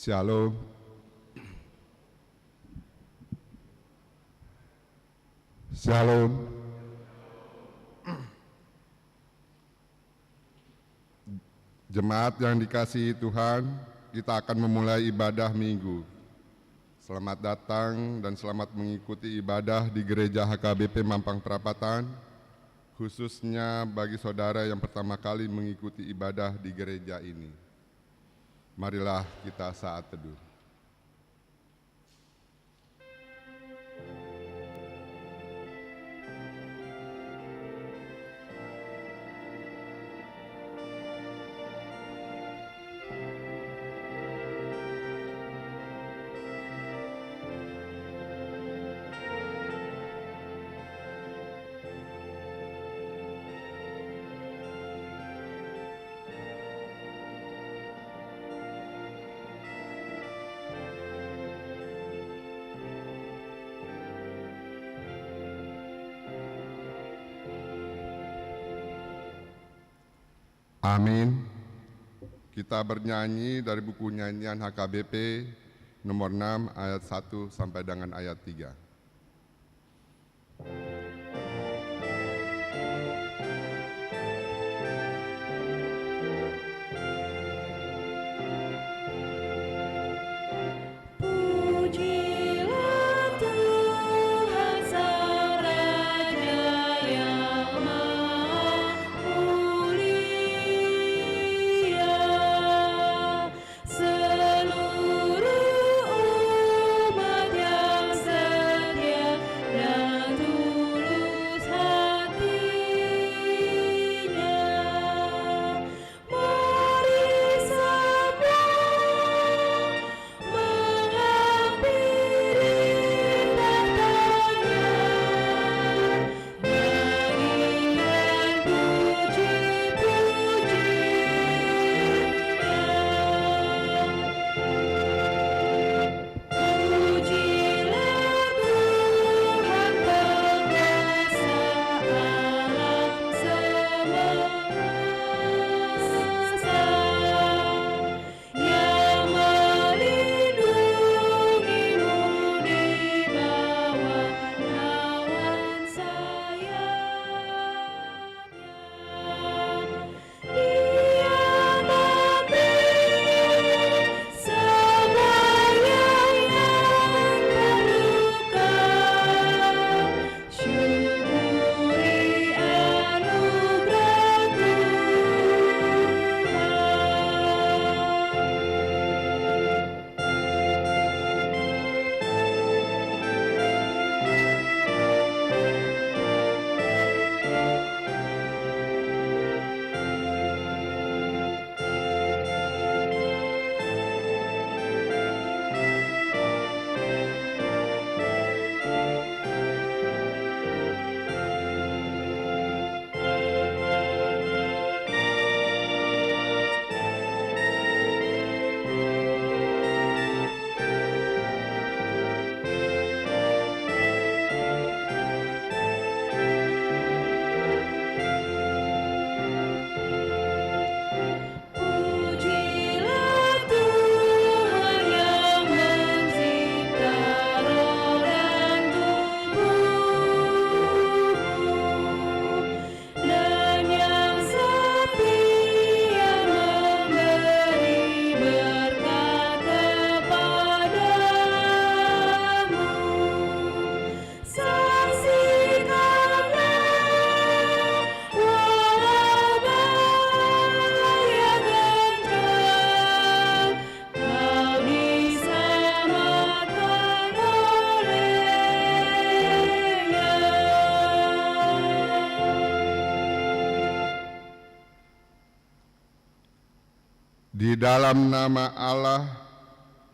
Shalom. Shalom. Jemaat yang dikasihi Tuhan, kita akan memulai ibadah minggu. Selamat datang dan selamat mengikuti ibadah di Gereja HKBP Mampang Perapatan, khususnya bagi saudara yang pertama kali mengikuti ibadah di gereja ini. Marilah kita saat teduh. Amin. Kita bernyanyi dari buku nyanyian HKBP nomor 6 ayat 1 sampai dengan ayat 3. Di dalam nama Allah,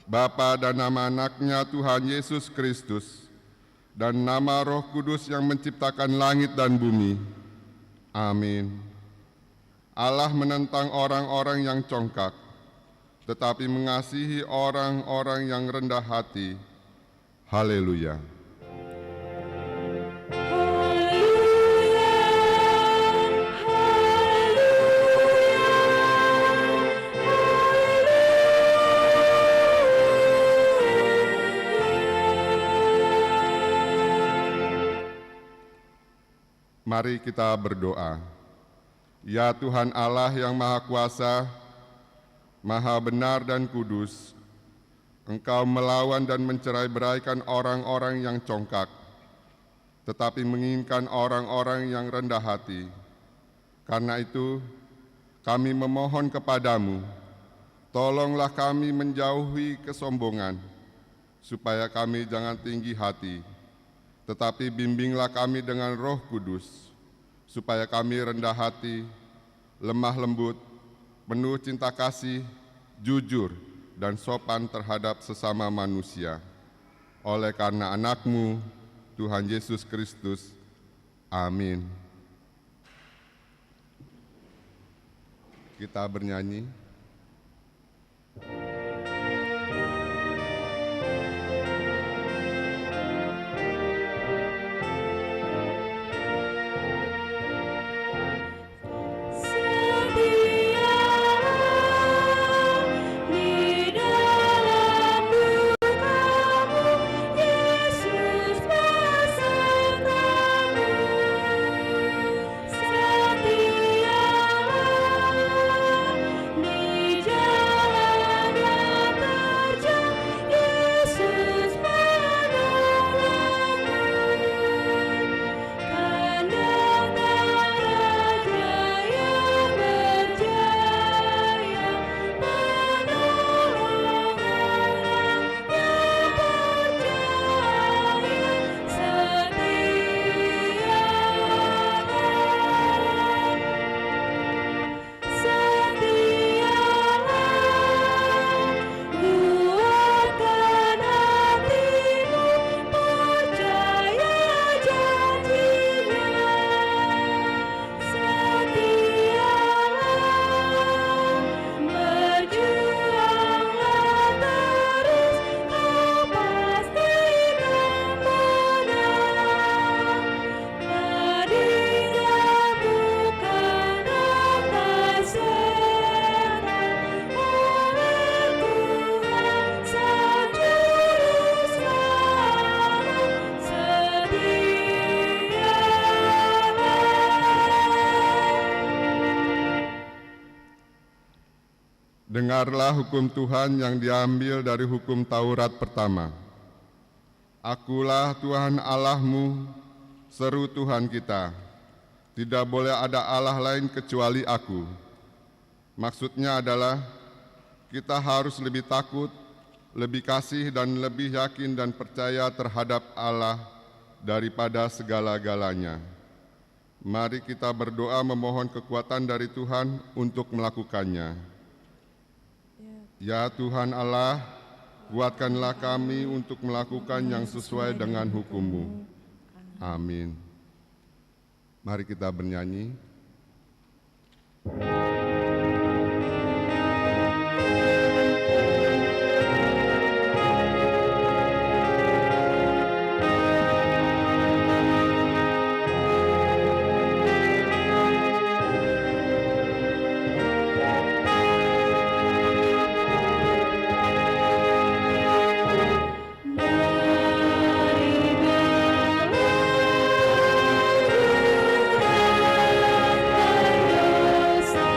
Bapa dan nama anaknya Tuhan Yesus Kristus, dan nama Roh Kudus yang menciptakan langit dan bumi. Amin. Allah menentang orang-orang yang congkak, tetapi mengasihi orang-orang yang rendah hati. Haleluya. Mari kita berdoa. Ya Tuhan Allah yang Maha Kuasa, Maha benar dan kudus, Engkau melawan dan mencerai-beraikan orang-orang yang congkak, tetapi menginginkan orang-orang yang rendah hati. Karena itu, kami memohon kepadamu, tolonglah kami menjauhi kesombongan, supaya kami jangan tinggi hati, tetapi bimbinglah kami dengan Roh Kudus, supaya kami rendah hati, lemah lembut, penuh cinta kasih, jujur, dan sopan terhadap sesama manusia. Oleh karena Anak-Mu, Tuhan Yesus Kristus. Amin. Kita bernyanyi. Dengarlah hukum Tuhan yang diambil dari hukum Taurat pertama. Akulah Tuhan Allahmu, seru Tuhan kita. Tidak boleh ada Allah lain kecuali Aku. Maksudnya adalah kita harus lebih takut, lebih kasih dan lebih yakin dan percaya terhadap Allah daripada segala-galanya. Mari kita berdoa memohon kekuatan dari Tuhan untuk melakukannya. Ya Tuhan Allah, kuatkanlah kami untuk melakukan yang sesuai dengan hukum-Mu. Amin. Mari kita bernyanyi. Sa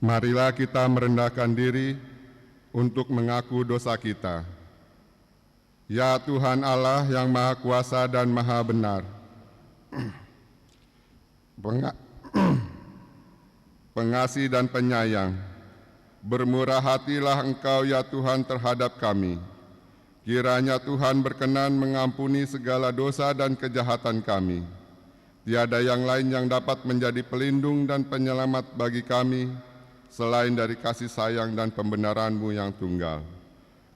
Marilah kita merendahkan diri untuk mengaku dosa kita. Ya Tuhan Allah yang Maha Kuasa dan Maha Benar, pengasih dan penyayang, bermurah hatilah Engkau ya Tuhan terhadap kami. Kiranya Tuhan berkenan mengampuni segala dosa dan kejahatan kami. Tiada yang lain yang dapat menjadi pelindung dan penyelamat bagi kami selain dari kasih sayang dan pembenaran-Mu yang tunggal.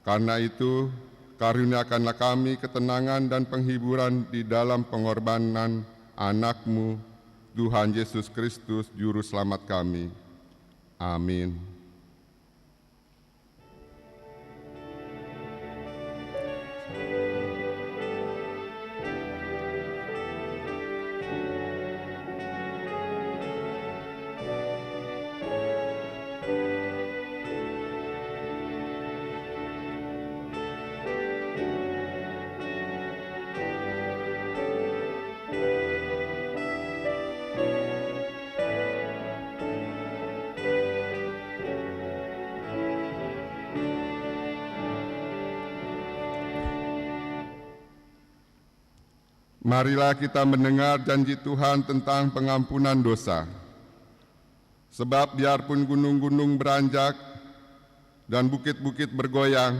Karena itu, karuniakanlah kami ketenangan dan penghiburan di dalam pengorbanan anak-Mu, Tuhan Yesus Kristus, Juru Selamat kami. Amin. Marilah kita mendengar janji Tuhan tentang pengampunan dosa. Sebab biarpun gunung-gunung beranjak dan bukit-bukit bergoyang,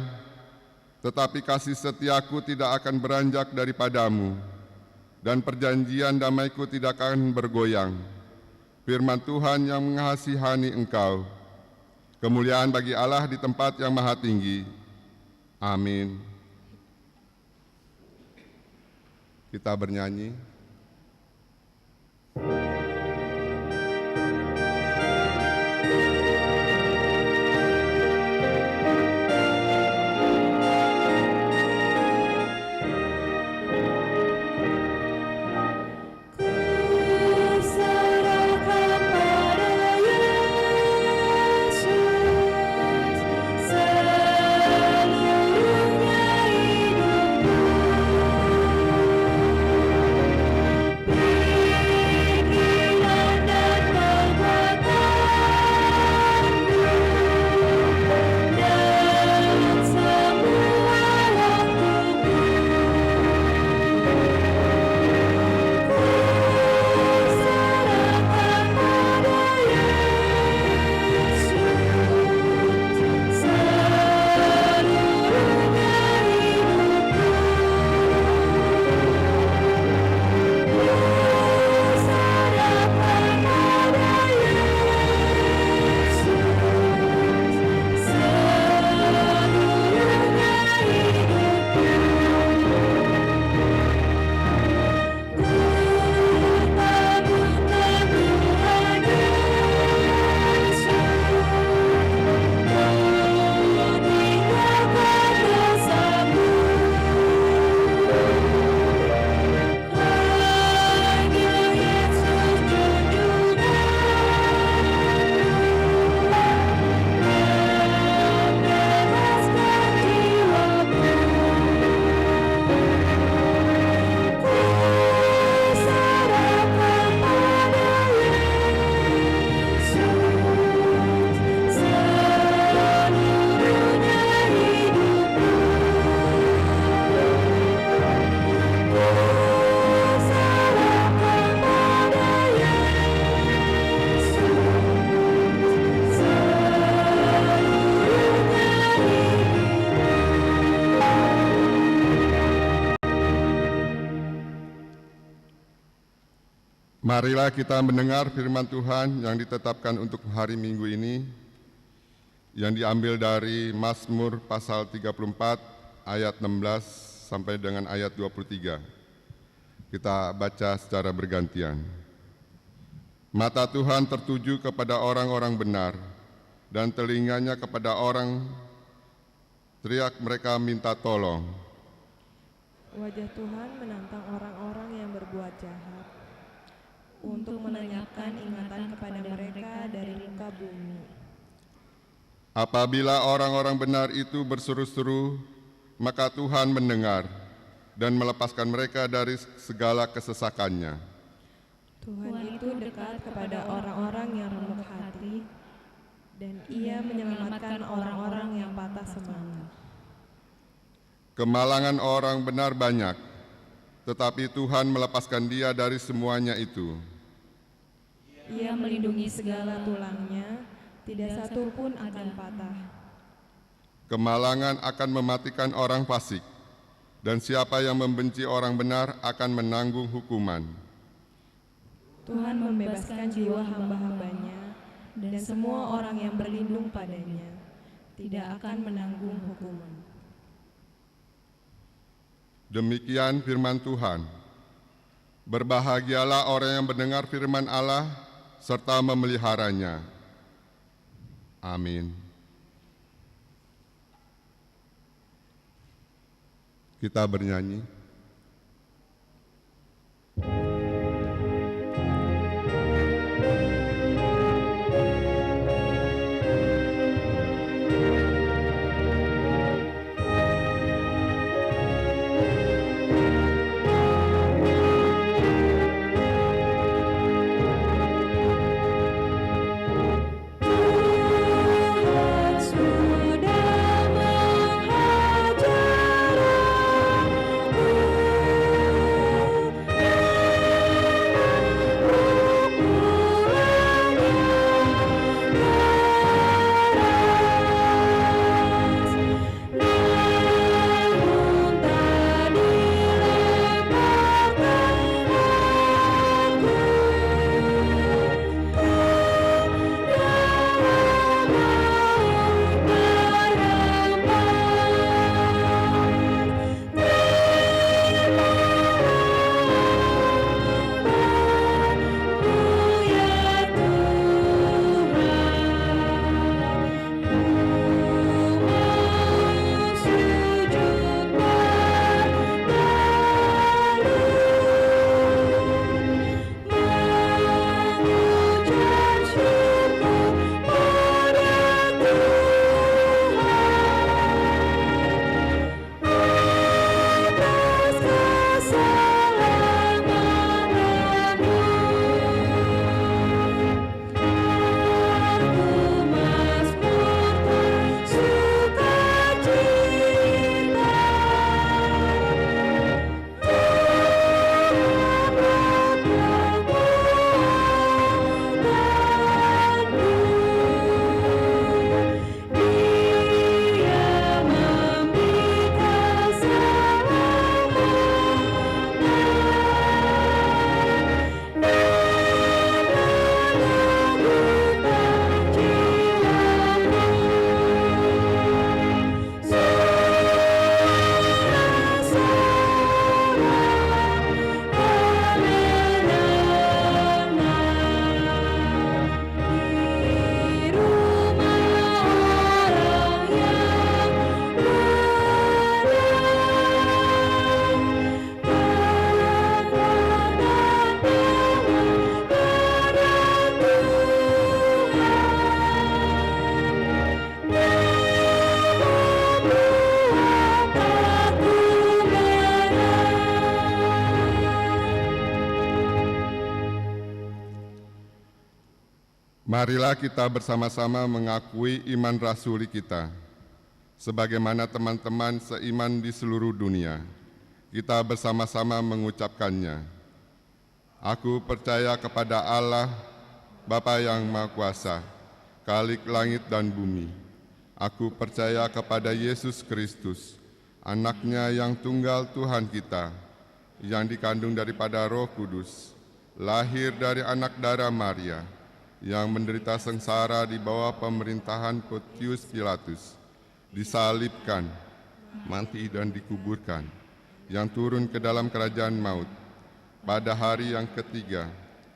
tetapi kasih setiaku tidak akan beranjak daripadamu, dan perjanjian damaiku tidak akan bergoyang. Firman Tuhan yang mengasihani engkau. Kemuliaan bagi Allah di tempat yang maha tinggi. Amin. Kita bernyanyi. Marilah kita mendengar firman Tuhan yang ditetapkan untuk hari Minggu ini, yang diambil dari Mazmur pasal 34 ayat 16 sampai dengan ayat 23. Kita baca secara bergantian. Mata Tuhan tertuju kepada orang-orang benar, dan telinganya kepada orang teriak mereka minta tolong. Wajah Tuhan menantang orang-orang yang berbuat jahat, untuk melenyapkan ingatan kepada mereka dari muka bumi. Apabila orang-orang benar itu berseru-seru, maka Tuhan mendengar dan melepaskan mereka dari segala kesesakannya. Tuhan itu dekat kepada orang-orang yang remuk hati Dia menyelamatkan orang-orang yang patah semangat. Kemalangan orang benar banyak, tetapi Tuhan melepaskan dia dari semuanya itu. Ia melindungi segala tulangnya, tidak satu pun akan patah. Kemalangan akan mematikan orang fasik, dan siapa yang membenci orang benar akan menanggung hukuman. Tuhan membebaskan jiwa hamba-hambanya, dan semua orang yang berlindung padanya tidak akan menanggung hukuman. Demikian firman Tuhan. Berbahagialah orang yang mendengar firman Allah serta memeliharanya. Amin. Kita bernyanyi. Marilah kita bersama-sama mengakui iman rasuli kita, sebagaimana teman-teman seiman di seluruh dunia. Kita bersama-sama mengucapkannya. Aku percaya kepada Allah, Bapa yang Maha Kuasa, Khalik langit dan bumi. Aku percaya kepada Yesus Kristus, Anaknya yang tunggal Tuhan kita, yang dikandung daripada Roh Kudus, lahir dari anak darah Maria, yang menderita sengsara di bawah pemerintahan Pontius Pilatus, disalibkan, mati dan dikuburkan, yang turun ke dalam kerajaan maut. Pada hari yang ketiga,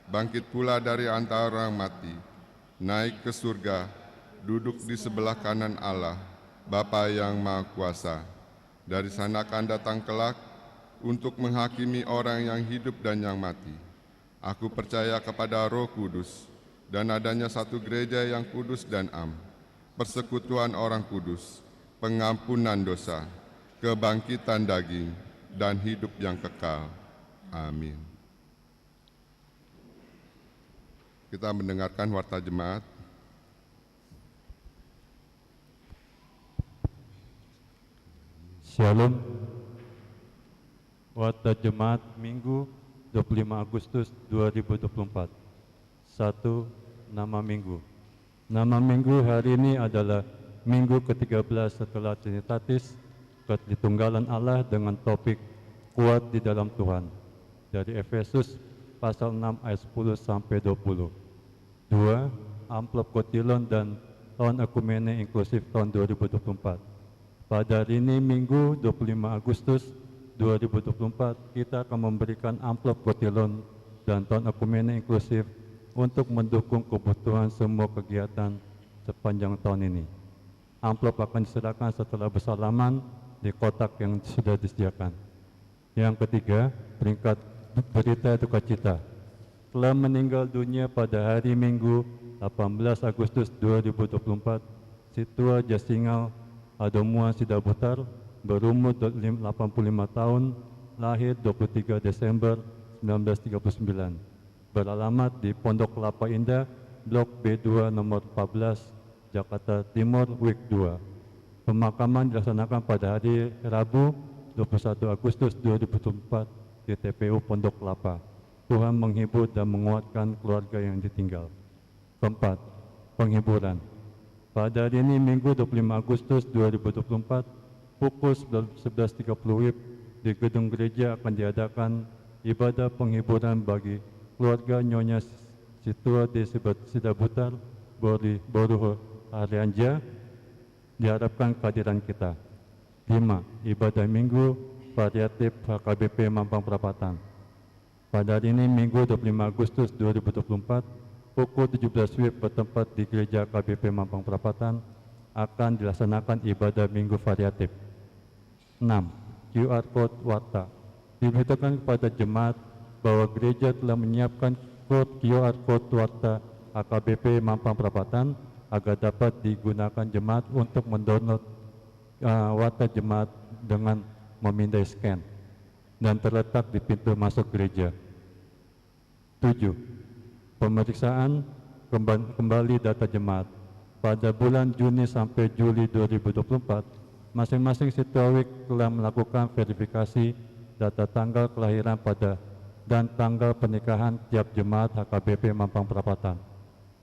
bangkit pula dari antara orang mati, naik ke surga, duduk di sebelah kanan Allah, Bapa yang Maha Kuasa. Dari sana akan datang kelak untuk menghakimi orang yang hidup dan yang mati. Aku percaya kepada Roh Kudus, dan adanya satu gereja yang kudus dan am, persekutuan orang kudus, pengampunan dosa, kebangkitan daging, dan hidup yang kekal. Amin. Kita mendengarkan warta jemaat. Shalom. Warta Jemaat Minggu 25 Agustus 2024. 1. Nama Minggu. Nama Minggu hari ini adalah Minggu ke-13 setelah Trinitatis, Ketritunggalan Allah dengan topik Kuat di dalam Tuhan, dari Efesus pasal 6 ayat 10 sampai 20. 2. Amplop Kotilon dan Tahun Ekumene Inklusif tahun 2024. Pada hari ini Minggu 25 Agustus 2024 kita akan memberikan amplop Kotilon dan Tahun Ekumene Inklusif untuk mendukung kebutuhan semua kegiatan sepanjang tahun ini. Amplop akan diserahkan setelah bersalaman di kotak yang sudah disediakan. Yang ketiga, peringkat berita duka cita. Telah meninggal dunia pada hari Minggu 18 Agustus 2024, Situa Jasingal Adomua Sidabutar, berumur 85 tahun, lahir 23 Desember 1939, beralamat di Pondok Kelapa Indah, Blok B2 nomor 14, Jakarta Timur, Wik 2. Pemakaman dilaksanakan pada hari Rabu 21 Agustus 2024 di TPU Pondok Kelapa. Tuhan menghibur dan menguatkan keluarga yang ditinggal. Keempat, penghiburan. Pada hari ini Minggu 25 Agustus 2024 pukul 11.30 WIB di gedung gereja akan diadakan ibadah penghiburan bagi keluarga Nyonya Situa di Sidabutar Boruho Arianja. Diharapkan kehadiran kita. 5. Ibadah Minggu variatif HKBP Mampang Perapatan. Pada hari ini Minggu 25 Agustus 2024 pukul 17 WIB bertempat di Gereja KBP Mampang Perapatan akan dilaksanakan ibadah Minggu variatif. 6. QR Code Warta. Diberitakan kepada jemaat bahwa gereja telah menyiapkan QR Code Warta AKBP Mampang Perapatan agar dapat digunakan jemaat untuk mendownload warta jemaat dengan memindai scan dan terletak di pintu masuk gereja. 7. Pemeriksaan kembali data jemaat. Pada bulan Juni sampai Juli 2024, masing-masing Situawik telah melakukan verifikasi data tanggal kelahiran dan tanggal pernikahan tiap jemaat HKBP Mampang Perapatan.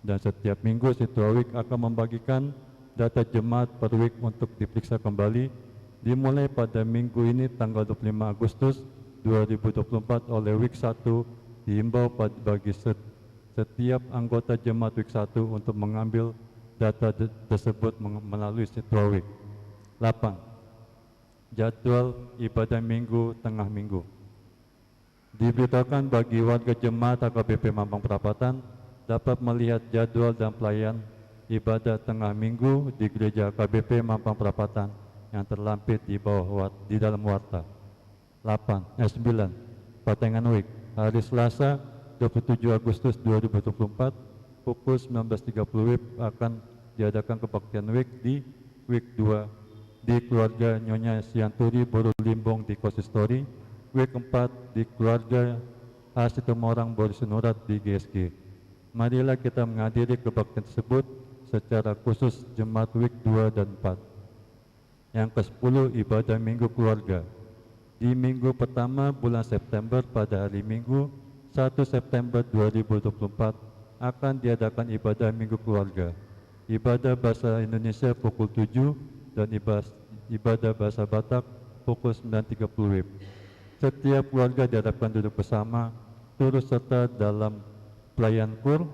Dan setiap minggu Situawik akan membagikan data jemaat per week untuk diperiksa kembali, dimulai pada minggu ini tanggal 25 Agustus 2024 oleh week 1 diimbau bagi setiap anggota jemaat week 1 untuk mengambil data tersebut melalui Situawik. 8. Jadwal ibadah minggu tengah minggu. Diberitakan bagi warga jemaat HKBP Mampang Perapatan dapat melihat jadwal dan pelayan ibadah tengah minggu di Gereja KBP Mampang Perapatan yang terlampir di dalam warta. 9. Patengan Week. Hari Selasa 27 Agustus 2024 pukul 19.30 WIB akan diadakan kebaktian Week di Week 2 di keluarga Nyonya Sianturi Boru Limbong di Konsistori, Week 4 di keluarga Asitumorang Boru Sinurat di GSG. Marilah kita menghadiri kebaktian tersebut secara khusus jemaat Week 2 dan 4. Yang ke-10, ibadah Minggu Keluarga. Di minggu pertama bulan September pada hari Minggu 1 September 2024 akan diadakan ibadah Minggu Keluarga. Ibadah bahasa Indonesia pukul 7 dan ibadah bahasa Batak pukul 9.30 WIB. Setiap keluarga diharapkan duduk bersama, turut serta dalam pelayan kur,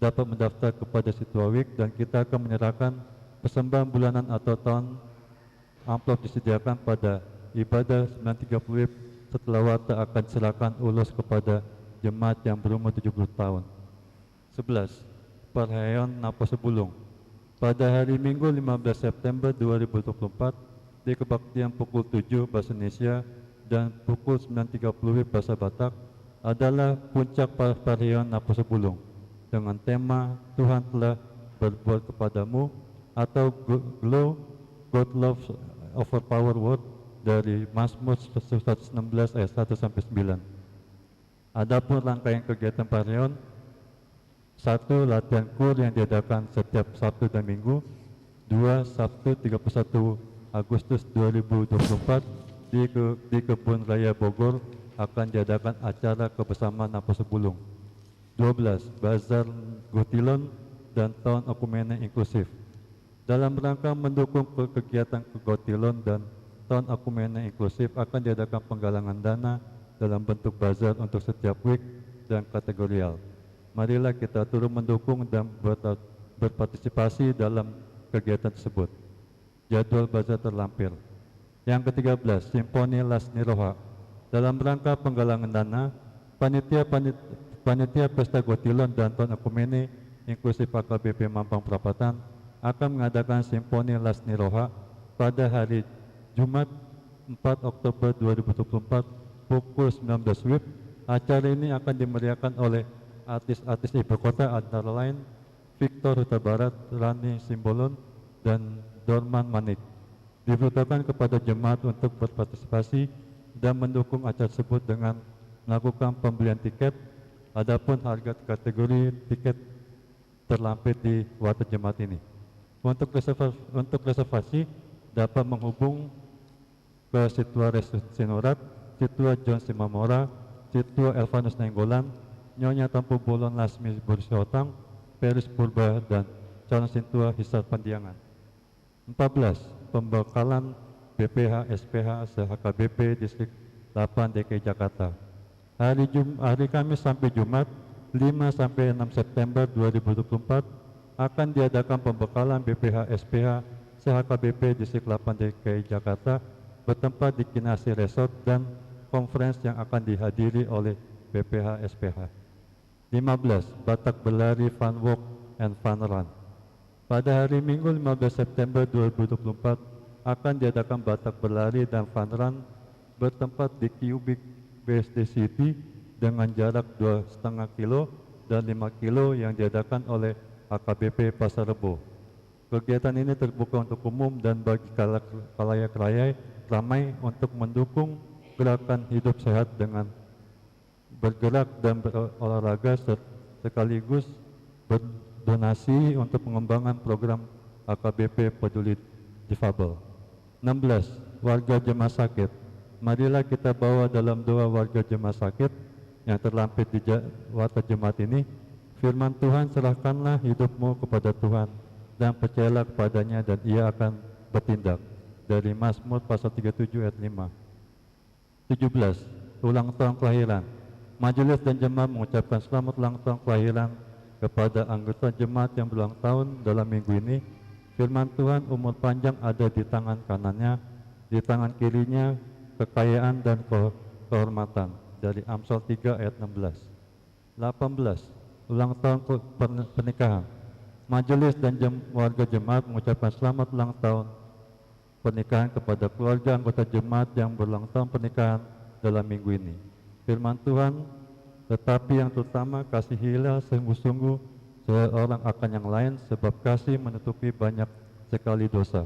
dapat mendaftar kepada Situawik, dan kita akan menyerahkan persembahan bulanan atau tahun amplop disediakan pada ibadah 9.30 WIB. Setelah warta akan diserahkan ulus kepada jemaat yang berumur 70 tahun. 11. Perayaan Napas Sebulung. Pada hari Minggu 15 September 2024 di kebaktian pukul 7 bahasa Indonesia dan pukul 9.30 WIB bahasa Batak adalah puncak perayaan Napas Sebulung dengan tema Tuhan telah berbuat kepadamu atau Glow God Loves Overpower Word dari Mazmur 116 ayat 1 sampai 9. Adapun rangkaian kegiatan perayaan: 1. Latihan kur yang diadakan setiap Sabtu dan Minggu. 2. Sabtu 31 Agustus 2024 di Kebun Raya Bogor akan diadakan acara kebersamaan Napas Sebulung. 12. Bazar Gotilon dan Tahun Okumene Inklusif. Dalam rangka mendukung kegiatan Gotilon dan Tahun Okumene Inklusif akan diadakan penggalangan dana dalam bentuk bazar untuk setiap week dan kategorial. Marilah kita turut mendukung dan berpartisipasi dalam kegiatan tersebut. Jadwal bazar terlampir. Yang ke-13, Simponi Las Niroha. Dalam rangka penggalangan dana, Panitia Pesta Gotilon dan Tahun Okumene Inklusif AKBP Mampang Perapatan akan mengadakan Simponi Las Niroha pada hari Jumat 4 Oktober 2024 pukul 19 WIB. Acara ini akan dimeriahkan oleh artis-artis ibu kota antara lain Victor Huta Barat, Rani Simbolon, dan Dorman Manik. Diberitahukan kepada jemaat untuk berpartisipasi dan mendukung acara tersebut dengan melakukan pembelian tiket. Adapun harga kategori tiket terlampir di warta jemaat ini. Untuk reservasi dapat menghubung ke Situa Sinorat, Situa John Simamora, Situa Elvanus Nainggolan, Nyonya Tampu Bolon Lasmi Bursiotang, Peris Purba, dan calon Situa Hisar Pandiangan. 14. Pembekalan BPH SPH se-HKBP Distrik 8 DKI Jakarta. Hari Kamis sampai Jumat 5 sampai 6 September 2024 akan diadakan pembekalan BPH SPH se-HKBP Distrik 8 DKI Jakarta bertempat di Kinasi Resort dan conference yang akan dihadiri oleh BPH SPH. 15. Batak Berlari Fun Walk and Fun Run. Pada hari Minggu 15 September 2024 akan diadakan Batak Berlari dan Fun Run bertempat di Cubic BSD City dengan jarak 2,5 kilo dan 5 kilo yang diadakan oleh AKBP Pasar Rebo. Kegiatan ini terbuka untuk umum dan bagi khalayak ramai untuk mendukung gerakan hidup sehat dengan bergerak dan berolahraga sekaligus berdonasi untuk pengembangan program AKBP Peduli Difabel. 16. Warga jemaah sakit. Marilah kita bawa dalam doa warga jemaah sakit yang terlampir di warta jemaat ini. Firman Tuhan, serahkanlah hidupmu kepada Tuhan dan percayalah kepadanya dan ia akan bertindak. Dari Mazmur pasal 37 ayat 5. 17. Ulang tahun kelahiran. Majelis dan jemaat mengucapkan selamat ulang tahun kelahiran kepada anggota jemaat yang berulang tahun dalam minggu ini. Firman Tuhan, umur panjang ada di tangan kanannya, di tangan kirinya kekayaan dan kehormatan. Dari Amsal 3 ayat 16. 18. Ulang tahun pernikahan. Majelis dan warga jemaat mengucapkan selamat ulang tahun pernikahan kepada keluarga anggota jemaat yang berulang tahun pernikahan dalam minggu ini. Firman Tuhan, tetapi yang terutama kasihilah sungguh-sungguh seorang akan yang lain, sebab kasih menutupi banyak sekali dosa.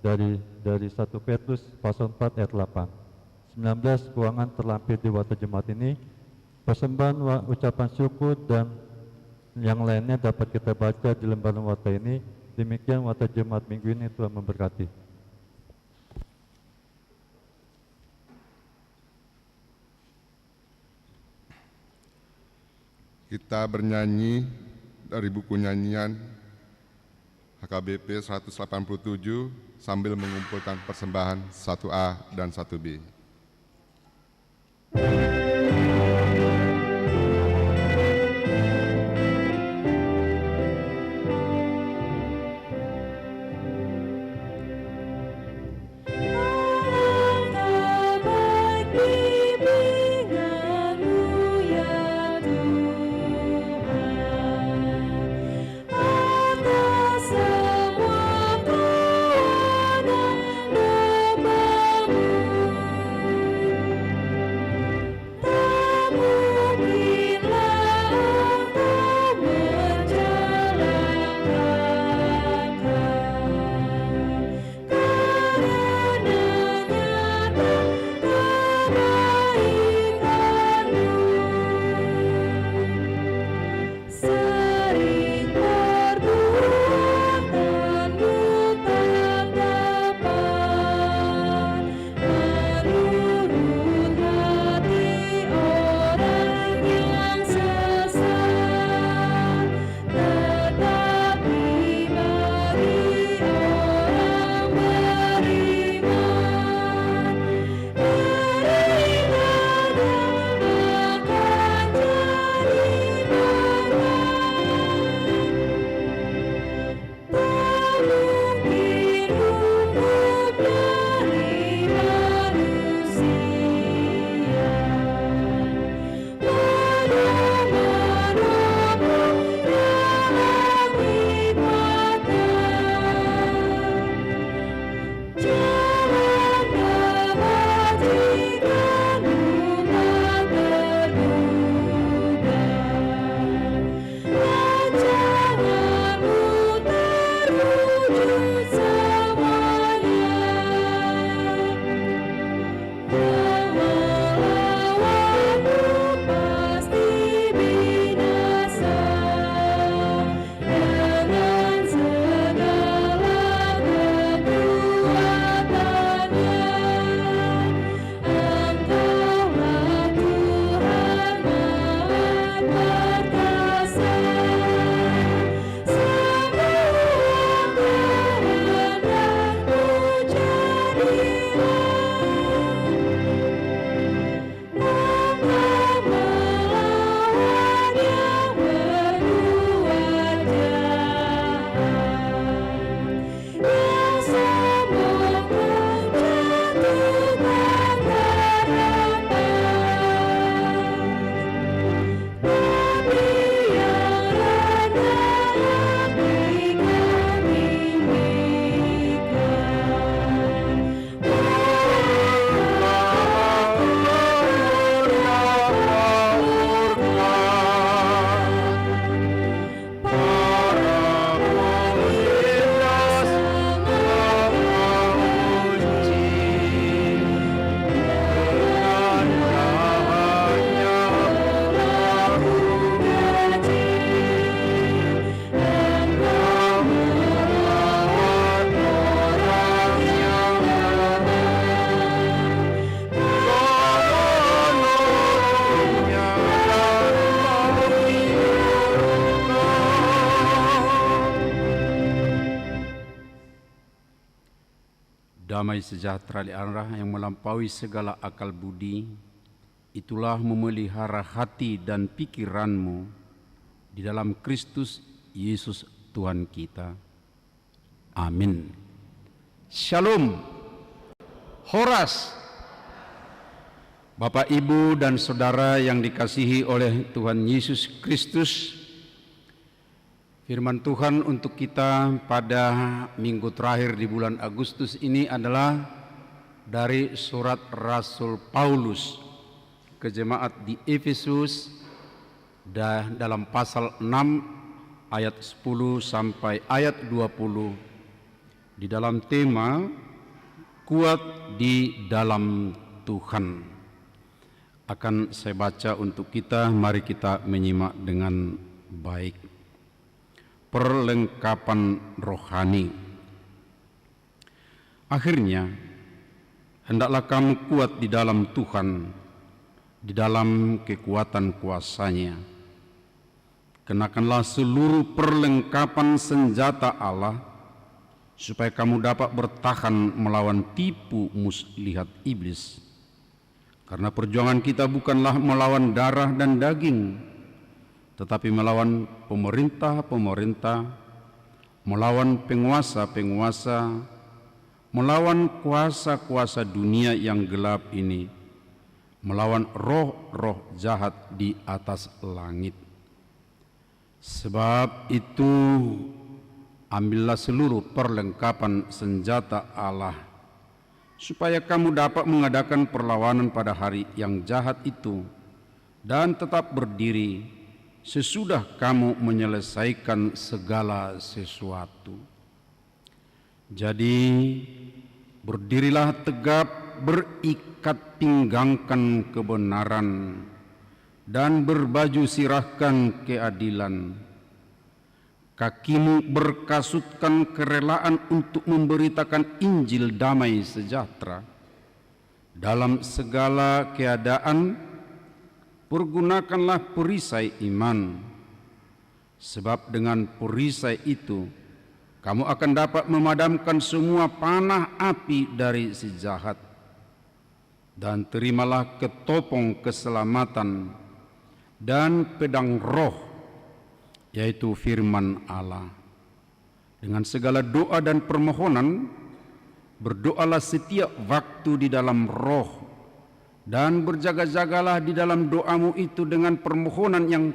Dari 1 Petrus pasal 4 ayat 8. 19. Keuangan terlampir di warta jemaat ini. Persembahan ucapan syukur dan yang lainnya dapat kita baca di lembaran warta ini. Demikian warta jemaat minggu ini, Tuhan memberkati. Kita bernyanyi dari buku nyanyian HKBP 187 sambil mengumpulkan persembahan 1A dan 1B. Semua kuasa dan domamu damai sejahtera di Allah yang melampaui segala akal budi, itulah memelihara hati dan pikiranmu di dalam Kristus Yesus Tuhan kita. Amin. Shalom. Horas. Bapak, Ibu, dan Saudara yang dikasihi oleh Tuhan Yesus Kristus, firman Tuhan untuk kita pada minggu terakhir di bulan Agustus ini adalah dari surat Rasul Paulus ke jemaat di Efesus dalam pasal 6 ayat 10 sampai ayat 20 di dalam tema kuat di dalam Tuhan. Akan saya baca untuk kita, mari kita menyimak dengan baik. Perlengkapan rohani. Akhirnya, hendaklah kamu kuat di dalam Tuhan, di dalam kekuatan kuasa-Nya. Kenakanlah seluruh perlengkapan senjata Allah, supaya kamu dapat bertahan melawan tipu muslihat iblis. Karena perjuangan kita bukanlah melawan darah dan daging, tetapi melawan pemerintah-pemerintah, melawan penguasa-penguasa, melawan kuasa-kuasa dunia yang gelap ini, melawan roh-roh jahat di atas langit. Sebab itu, ambillah seluruh perlengkapan senjata Allah, supaya kamu dapat mengadakan perlawanan pada hari yang jahat itu, dan tetap berdiri sesudah kamu menyelesaikan segala sesuatu. Jadi, berdirilah tegap, berikat pinggangkan kebenaran, dan berbaju sirahkan keadilan. Kakimu berkasutkan kerelaan untuk memberitakan Injil damai sejahtera. Dalam segala keadaan, pergunakanlah perisai iman. Sebab dengan perisai itu, kamu akan dapat memadamkan semua panah api dari si jahat. Dan terimalah ketopong keselamatan dan pedang roh, yaitu firman Allah. Dengan segala doa dan permohonan, berdoalah setiap waktu di dalam roh, dan berjaga-jagalah di dalam doamu itu dengan permohonan yang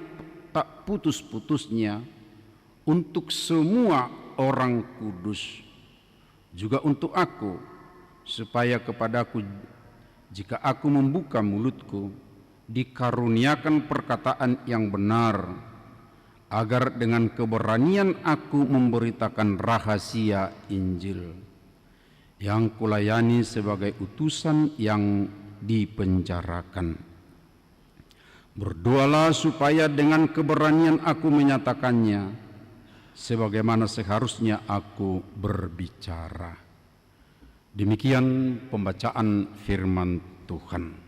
tak putus-putusnya untuk semua orang kudus, juga untuk aku, supaya kepadaku, jika aku membuka mulutku, dikaruniakan perkataan yang benar, agar dengan keberanian aku memberitakan rahasia Injil yang kulayani sebagai utusan yang dipenjarakan. Berdoalah supaya dengan keberanian aku menyatakannya, sebagaimana seharusnya aku berbicara. Demikian pembacaan firman Tuhan.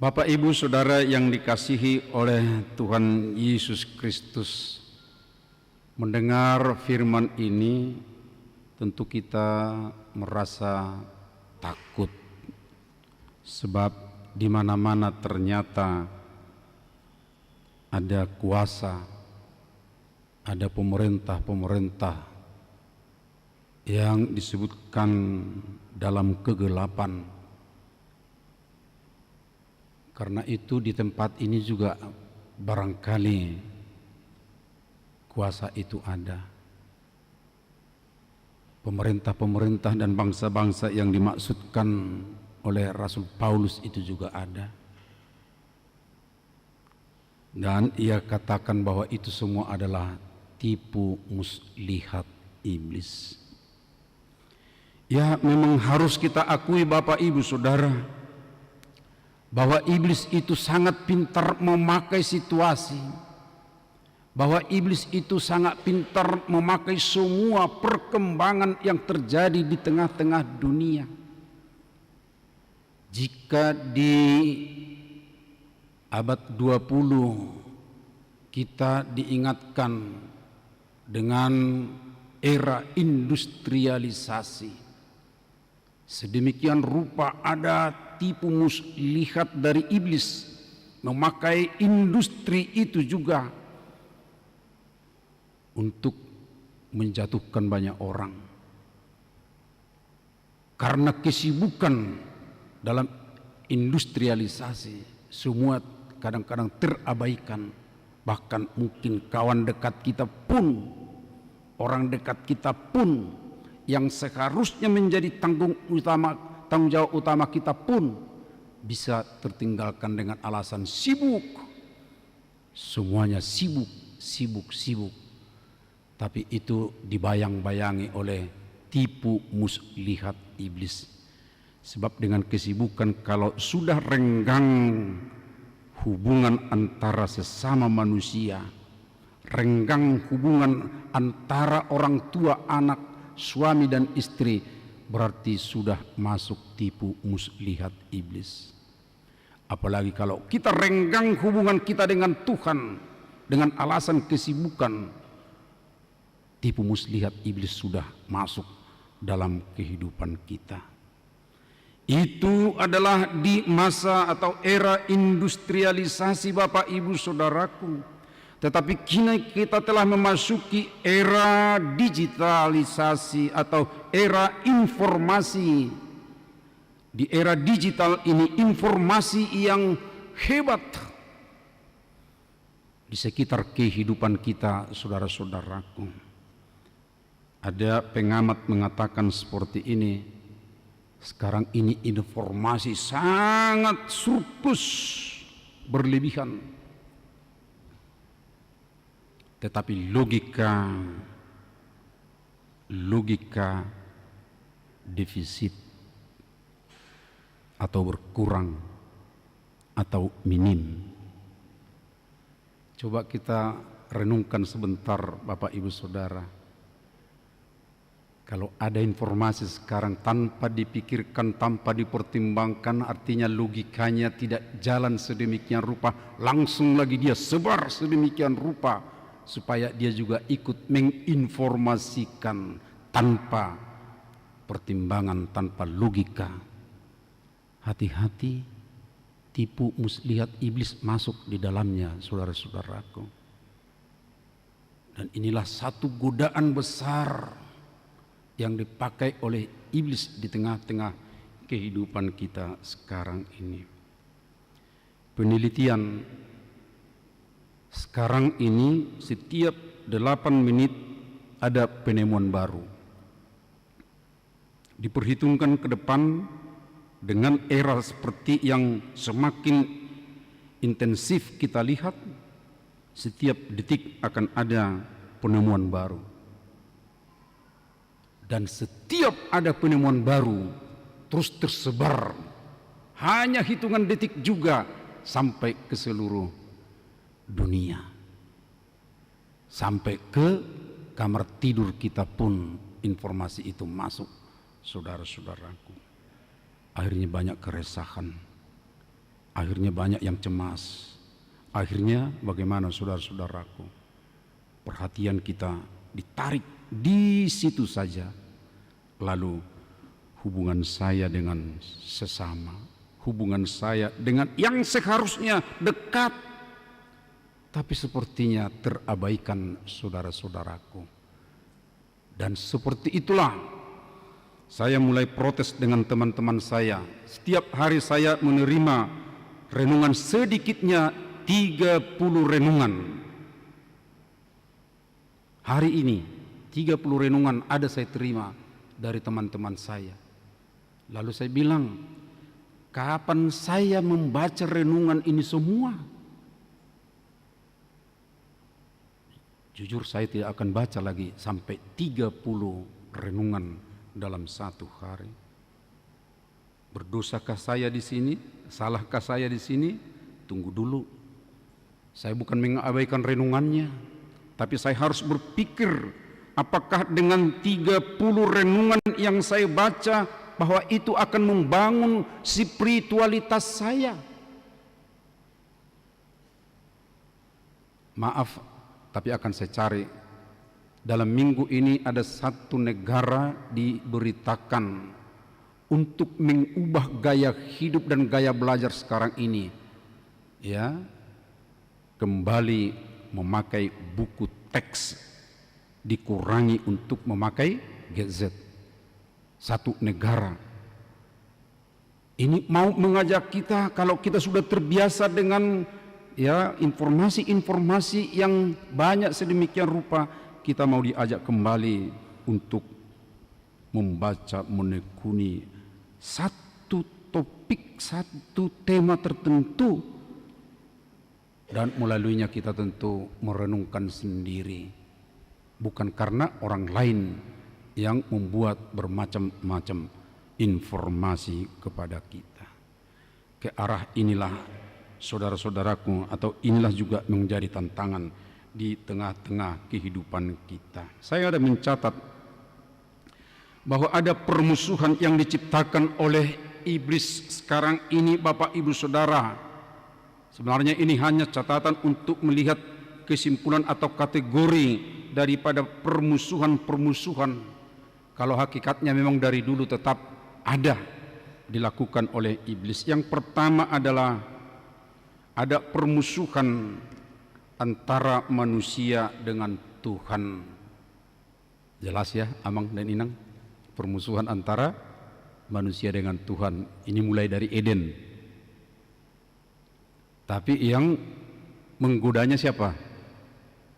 Bapak, Ibu, Saudara yang dikasihi oleh Tuhan Yesus Kristus, mendengar firman ini tentu kita merasa takut, sebab di mana-mana ternyata ada kuasa, ada pemerintah-pemerintah yang disebutkan dalam kegelapan. Karena itu di tempat ini juga barangkali kuasa itu ada. Pemerintah-pemerintah dan bangsa-bangsa yang dimaksudkan oleh Rasul Paulus itu juga ada. Dan ia katakan bahwa itu semua adalah tipu muslihat iblis. Ya, memang harus kita akui Bapak, Ibu, Saudara, bahwa iblis itu sangat pintar memakai situasi, bahwa iblis itu sangat pintar memakai semua perkembangan yang terjadi di tengah-tengah dunia. Jika di abad 20 kita diingatkan dengan era industrialisasi, Sedemikian rupa ada tipu muslihat dari iblis memakai industri itu juga untuk menjatuhkan banyak orang. Karena kesibukan dalam industrialisasi, semua kadang-kadang terabaikan. Bahkan mungkin kawan dekat kita pun, orang dekat kita pun, yang seharusnya menjadi tanggung jawab utama kita pun bisa tertinggalkan dengan alasan sibuk. Semuanya sibuk. Tapi itu dibayang-bayangi oleh tipu muslihat iblis. Sebab dengan kesibukan, kalau sudah renggang hubungan antara sesama manusia, renggang hubungan antara orang tua, anak, suami dan istri, berarti sudah masuk tipu muslihat iblis. Apalagi kalau kita renggang hubungan kita dengan Tuhan dengan alasan kesibukan, tipu muslihat iblis sudah masuk dalam kehidupan kita. Itu adalah di masa atau era industrialisasi, Bapak Ibu Saudaraku. Tetapi kini kita telah memasuki era digitalisasi atau era informasi. Di era digital ini informasi yang hebat di sekitar kehidupan kita, saudara-saudaraku. Ada pengamat mengatakan seperti ini, sekarang ini informasi sangat surplus, berlebihan. Tetapi logika defisit atau berkurang atau minim. Coba kita renungkan sebentar, Bapak Ibu Saudara. Kalau ada informasi sekarang tanpa dipikirkan, tanpa dipertimbangkan, artinya logikanya tidak jalan sedemikian rupa, langsung lagi dia sebar sedemikian rupa supaya dia juga ikut menginformasikan tanpa pertimbangan, tanpa logika. Hati-hati, tipu muslihat iblis masuk di dalamnya, saudara-saudaraku. Dan inilah satu godaan besar yang dipakai oleh iblis di tengah-tengah kehidupan kita sekarang ini. Penelitian sekarang ini setiap 8 menit ada penemuan baru. Diperhitungkan ke depan dengan era seperti yang semakin intensif kita lihat, setiap detik akan ada penemuan baru. Dan setiap ada penemuan baru terus tersebar, hanya hitungan detik juga sampai ke seluruh dunia, sampai ke kamar tidur kita pun informasi itu masuk, saudara-saudaraku. Akhirnya banyak keresahan, akhirnya banyak yang cemas, akhirnya bagaimana, saudara-saudaraku? Perhatian kita ditarik di situ saja. Lalu hubungan saya dengan sesama, hubungan saya dengan yang seharusnya dekat, tapi sepertinya terabaikan, saudara-saudaraku. Dan seperti itulah saya mulai protes dengan teman-teman saya. Setiap hari saya menerima renungan, sedikitnya 30 renungan. Hari ini 30 renungan ada saya terima dari teman-teman saya. Lalu saya bilang, kapan saya membaca renungan ini semua? Jujur saya tidak akan baca lagi sampai 30 renungan dalam satu hari. Berdosakah saya di sini? Salahkah saya di sini? Tunggu dulu. Saya bukan mengabaikan renungannya, tapi saya harus berpikir, apakah dengan 30 renungan yang saya baca bahwa itu akan membangun spiritualitas saya? Maaf, tapi akan saya cari. Dalam minggu ini ada satu negara diberitakan untuk mengubah gaya hidup dan gaya belajar sekarang ini, ya, kembali memakai buku teks, dikurangi untuk memakai gadget. Satu negara ini mau mengajak kita, kalau kita sudah terbiasa dengan ya informasi-informasi yang banyak sedemikian rupa, kita mau diajak kembali untuk membaca, menekuni satu topik, satu tema tertentu, dan melaluinya kita tentu merenungkan sendiri, bukan karena orang lain yang membuat bermacam-macam informasi kepada kita. Ke arah inilah saudara-saudaraku, atau inilah juga menjadi tantangan di tengah-tengah kehidupan kita. Saya ada mencatat bahwa ada permusuhan yang diciptakan oleh iblis sekarang ini, Bapak Ibu Saudara. Sebenarnya ini hanya catatan untuk melihat kesimpulan atau kategori daripada permusuhan-permusuhan. Kalau hakikatnya memang dari dulu tetap ada dilakukan oleh iblis. Yang pertama adalah ada permusuhan antara manusia dengan Tuhan. Jelas ya, Amang dan Inang? Permusuhan antara manusia dengan Tuhan. Ini mulai dari Eden. Tapi yang menggodanya siapa?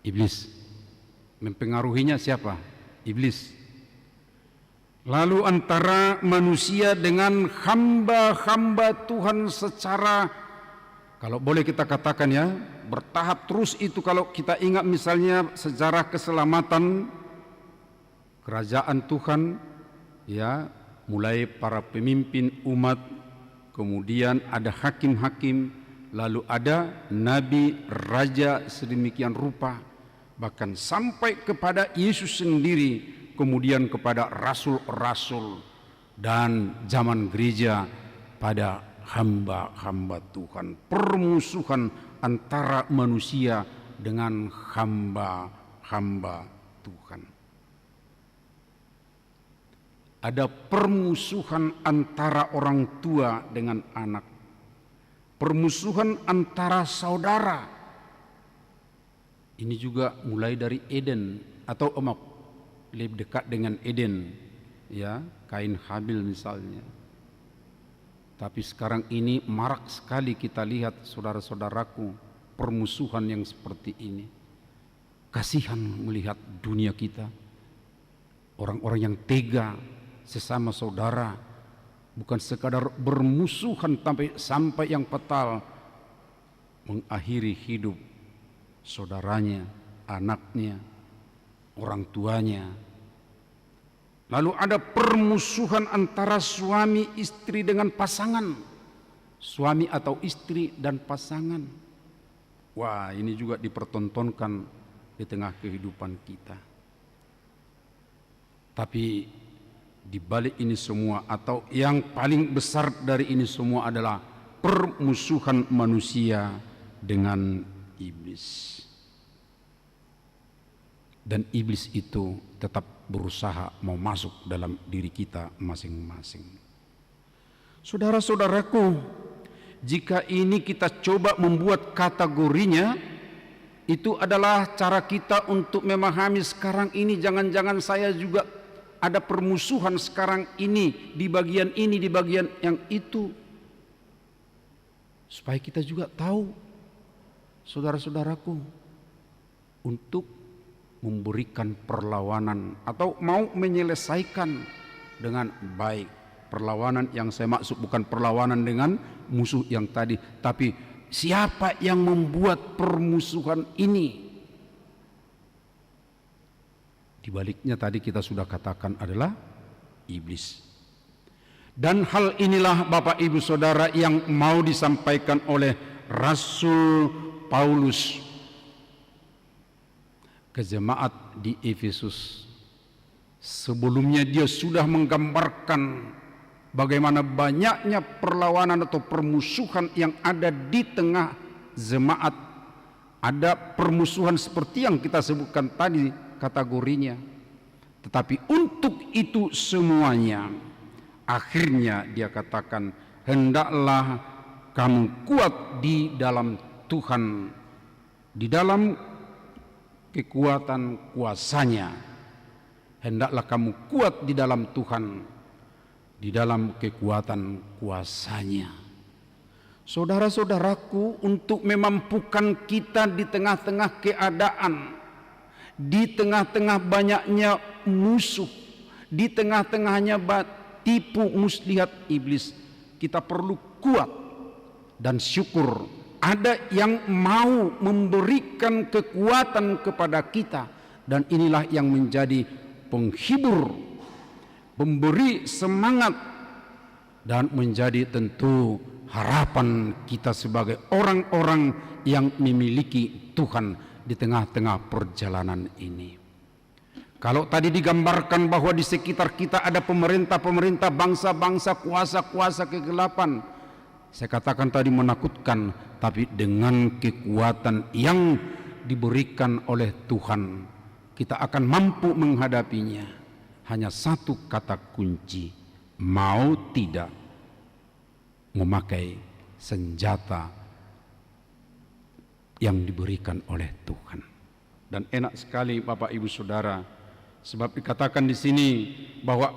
Iblis. Mempengaruhinya siapa? Iblis. Lalu antara manusia dengan hamba-hamba Tuhan secara, kalau boleh kita katakan ya, bertahap terus itu. Kalau kita ingat misalnya sejarah keselamatan kerajaan Tuhan, ya, mulai para pemimpin umat, kemudian ada hakim-hakim, lalu ada nabi, raja sedemikian rupa, bahkan sampai kepada Yesus sendiri, kemudian kepada rasul-rasul, dan zaman gereja pada hamba-hamba Tuhan. Permusuhan antara manusia dengan hamba-hamba Tuhan. Ada permusuhan antara orang tua dengan anak. Permusuhan antara saudara. Ini juga mulai dari Eden, atau lebih dekat dengan Eden, ya, Kain Habil misalnya. Tapi sekarang ini marak sekali kita lihat, saudara-saudaraku, permusuhan yang seperti ini. Kasihan melihat dunia kita, orang-orang yang tega sesama saudara, bukan sekadar bermusuhan sampai yang fatal, mengakhiri hidup saudaranya, anaknya, orang tuanya. Lalu ada permusuhan antara suami istri dengan pasangan, suami atau istri dan pasangan. Wah, ini juga dipertontonkan di tengah kehidupan kita. Tapi di balik ini semua, atau yang paling besar dari ini semua, adalah permusuhan manusia dengan iblis. Dan iblis itu tetap berusaha mau masuk dalam diri kita masing-masing. Saudara-saudaraku, jika ini kita coba membuat kategorinya, itu adalah cara kita untuk memahami sekarang ini. Jangan-jangan saya juga ada permusuhan sekarang ini, di bagian ini, di bagian yang itu. Supaya kita juga tahu, saudara-saudaraku, untuk memberikan perlawanan atau mau menyelesaikan dengan baik. Perlawanan yang saya maksud bukan perlawanan dengan musuh yang tadi, tapi siapa yang membuat permusuhan ini? Di baliknya tadi kita sudah katakan adalah iblis. Dan hal inilah Bapak Ibu Saudara yang mau disampaikan oleh Rasul Paulus ke jemaat di Efesus. Sebelumnya dia sudah menggambarkan bagaimana banyaknya perlawanan atau permusuhan yang ada di tengah jemaat. Ada permusuhan seperti yang kita sebutkan tadi kategorinya. Tetapi untuk itu semuanya, akhirnya dia katakan, hendaklah kamu kuat di dalam Tuhan, di dalam kekuatan kuasanya. Hendaklah kamu kuat di dalam Tuhan, di dalam kekuatan kuasanya. Saudara-saudaraku, untuk memampukan kita di tengah-tengah keadaan, di tengah-tengah banyaknya musuh, di tengah-tengahnya tipu muslihat iblis, kita perlu kuat dan syukur ada yang mau memberikan kekuatan kepada kita, dan inilah yang menjadi penghibur, memberi semangat, dan menjadi tentu harapan kita sebagai orang-orang yang memiliki Tuhan di tengah-tengah perjalanan ini. Kalau tadi digambarkan bahwa di sekitar kita ada pemerintah-pemerintah, bangsa-bangsa, kuasa-kuasa kegelapan, saya katakan tadi menakutkan, tapi dengan kekuatan yang diberikan oleh Tuhan, kita akan mampu menghadapinya. Hanya satu kata kunci, mau tidak memakai senjata yang diberikan oleh Tuhan. Dan enak sekali Bapak Ibu Saudara, sebab dikatakan di sini bahwa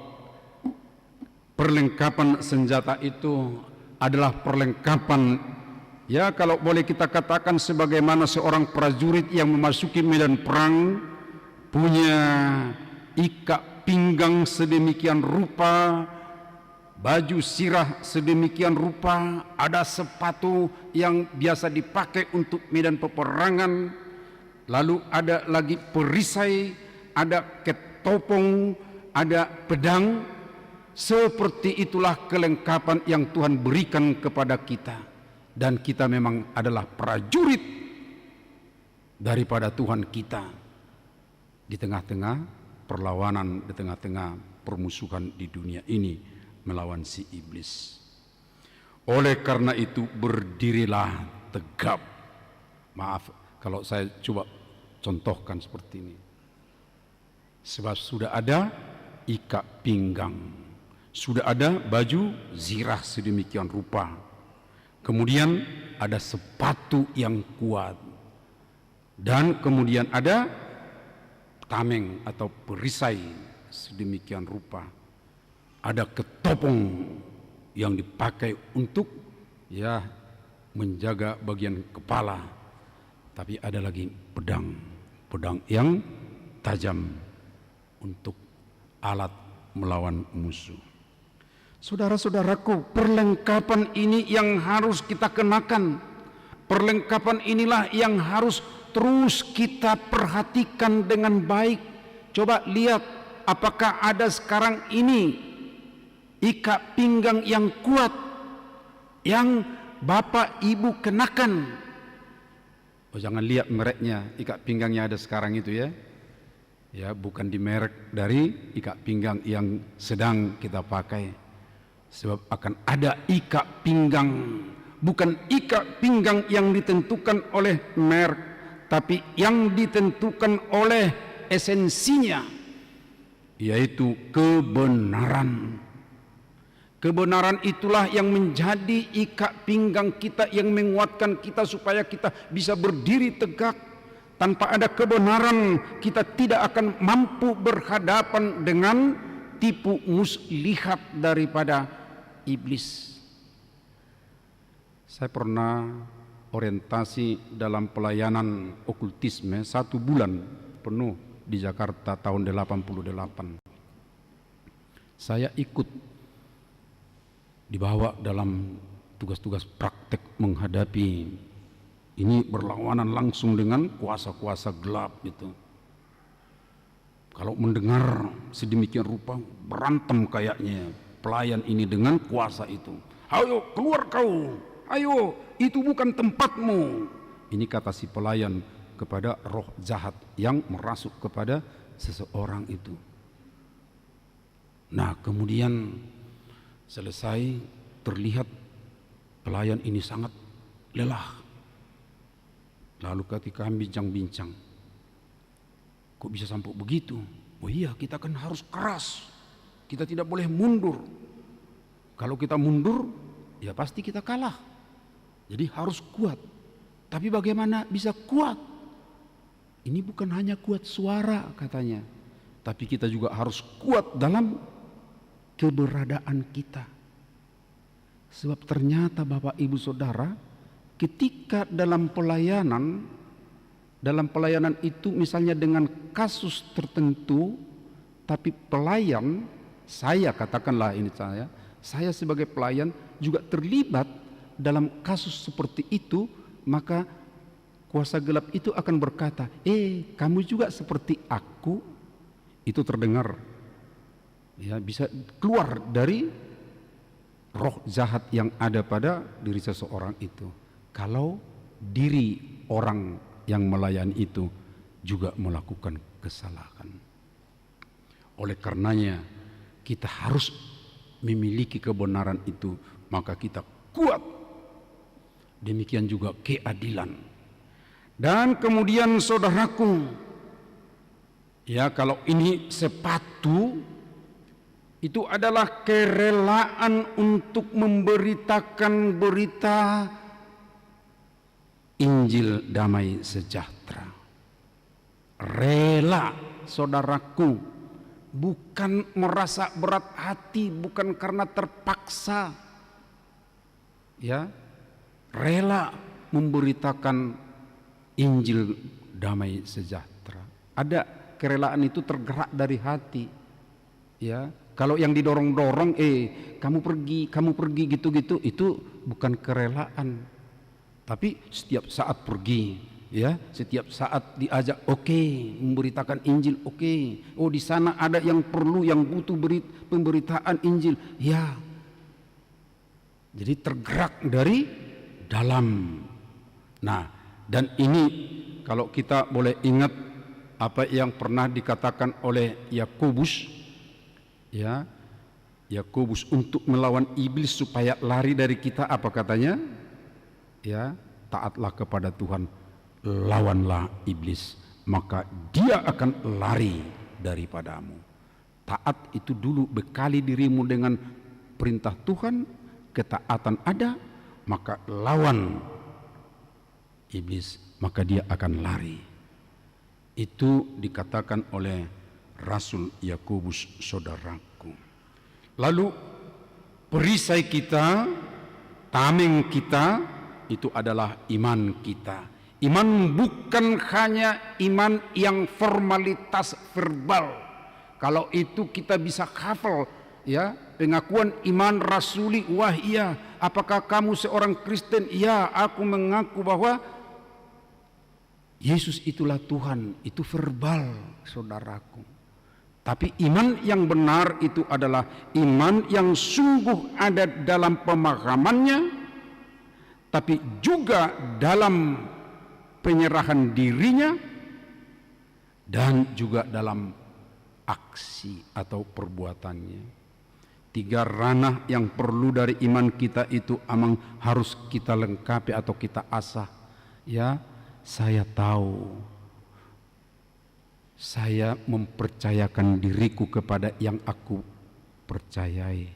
perlengkapan senjata itu adalah perlengkapan, ya kalau boleh kita katakan sebagaimana seorang prajurit yang memasuki medan perang punya ikat pinggang sedemikian rupa, baju sirah sedemikian rupa, ada sepatu yang biasa dipakai untuk medan peperangan, lalu ada lagi perisai, ada ketopong, ada pedang. Seperti itulah kelengkapan yang Tuhan berikan kepada kita, dan kita memang adalah prajurit daripada Tuhan kita di tengah-tengah perlawanan, di tengah-tengah permusuhan di dunia ini melawan si iblis. Oleh karena itu berdirilah tegap. Maaf kalau saya coba contohkan seperti ini. Sebab sudah ada ikat pinggang, sudah ada baju zirah sedemikian rupa, kemudian ada sepatu yang kuat, dan kemudian ada tameng atau perisai sedemikian rupa, ada ketopong yang dipakai untuk ya menjaga bagian kepala, tapi ada lagi pedang yang tajam untuk alat melawan musuh. Saudara-saudaraku, perlengkapan ini yang harus kita kenakan. Perlengkapan inilah yang harus terus kita perhatikan dengan baik. Coba lihat, apakah ada sekarang ini ikat pinggang yang kuat yang Bapak Ibu kenakan? Oh, jangan lihat mereknya, ikat pinggangnya ada sekarang itu ya. Ya, bukan di merek dari ikat pinggang yang sedang kita pakai. Sebab akan ada ikat pinggang, bukan ikat pinggang yang ditentukan oleh merek, tapi yang ditentukan oleh esensinya, yaitu kebenaran. Kebenaran itulah yang menjadi ikat pinggang kita, yang menguatkan kita supaya kita bisa berdiri tegak. Tanpa ada kebenaran, kita tidak akan mampu berhadapan dengan tipu muslihat daripada iblis. Saya pernah orientasi dalam pelayanan okultisme 1 bulan penuh di Jakarta tahun 88. Saya ikut dibawa dalam tugas-tugas praktek menghadapi ini, berlawanan langsung dengan kuasa-kuasa gelap itu. Kalau mendengar sedemikian rupa, berantem kayaknya pelayan ini dengan kuasa itu. Ayo keluar kau, ayo itu bukan tempatmu. Ini kata si pelayan kepada roh jahat yang merasuk kepada seseorang itu. Nah kemudian selesai, terlihat pelayan ini sangat lelah. Lalu ketika bincang-bincang, kok bisa sampai begitu? Oh iya, kita kan harus keras, kita tidak boleh mundur. Kalau kita mundur, ya pasti kita kalah. Jadi harus kuat. Tapi bagaimana bisa kuat? Ini bukan hanya kuat suara katanya, tapi kita juga harus kuat dalam keberadaan kita. Sebab ternyata Bapak Ibu Saudara, ketika dalam pelayanan itu misalnya dengan kasus tertentu, tapi pelayan, saya katakanlah ini saya sebagai pelayan juga terlibat dalam kasus seperti itu, maka kuasa gelap itu akan berkata, kamu juga seperti aku. Itu terdengar, ya, bisa keluar dari roh jahat yang ada pada diri seseorang itu. Kalau diri orang yang melayani itu juga melakukan kesalahan. Oleh karenanya kita harus memiliki kebenaran itu, maka kita kuat. Demikian juga keadilan. Dan kemudian saudaraku, ya, kalau ini sepatu, itu adalah kerelaan untuk memberitakan berita Injil damai sejahtera. Rela, saudaraku, bukan merasa berat hati, bukan karena terpaksa, ya, rela memberitakan Injil damai sejahtera. Ada kerelaan itu tergerak dari hati, ya. Kalau yang didorong-dorong, kamu pergi gitu-gitu, itu bukan kerelaan. Tapi setiap saat pergi, ya, setiap saat diajak, memberitakan Injil, oh di sana ada yang perlu, yang butuh pemberitaan Injil, ya. Jadi tergerak dari dalam. Nah, dan ini kalau kita boleh ingat apa yang pernah dikatakan oleh Yakobus, ya, Yakobus untuk melawan iblis supaya lari dari kita, apa katanya? Ya, taatlah kepada Tuhan, lawanlah iblis, maka dia akan lari daripadamu. Taat itu dulu, bekali dirimu dengan perintah Tuhan, ketaatan ada, maka lawan iblis, maka dia akan lari. Itu dikatakan oleh Rasul Yakobus, saudaraku. Lalu perisai kita, tameng kita, itu adalah iman kita. Iman bukan hanya iman yang formalitas verbal. Kalau itu kita bisa hafal, ya, pengakuan iman rasuli, wah iya, apakah kamu seorang Kristen? Iya, aku mengaku bahwa Yesus itulah Tuhan. Itu verbal, saudaraku. Tapi iman yang benar itu adalah iman yang sungguh ada dalam pemahamannya, tapi juga dalam penyerahan dirinya, dan juga dalam aksi atau perbuatannya. 3 ranah yang perlu dari iman kita itu amang harus kita lengkapi atau kita asah. Ya, saya tahu, saya mempercayakan diriku kepada yang aku percayai.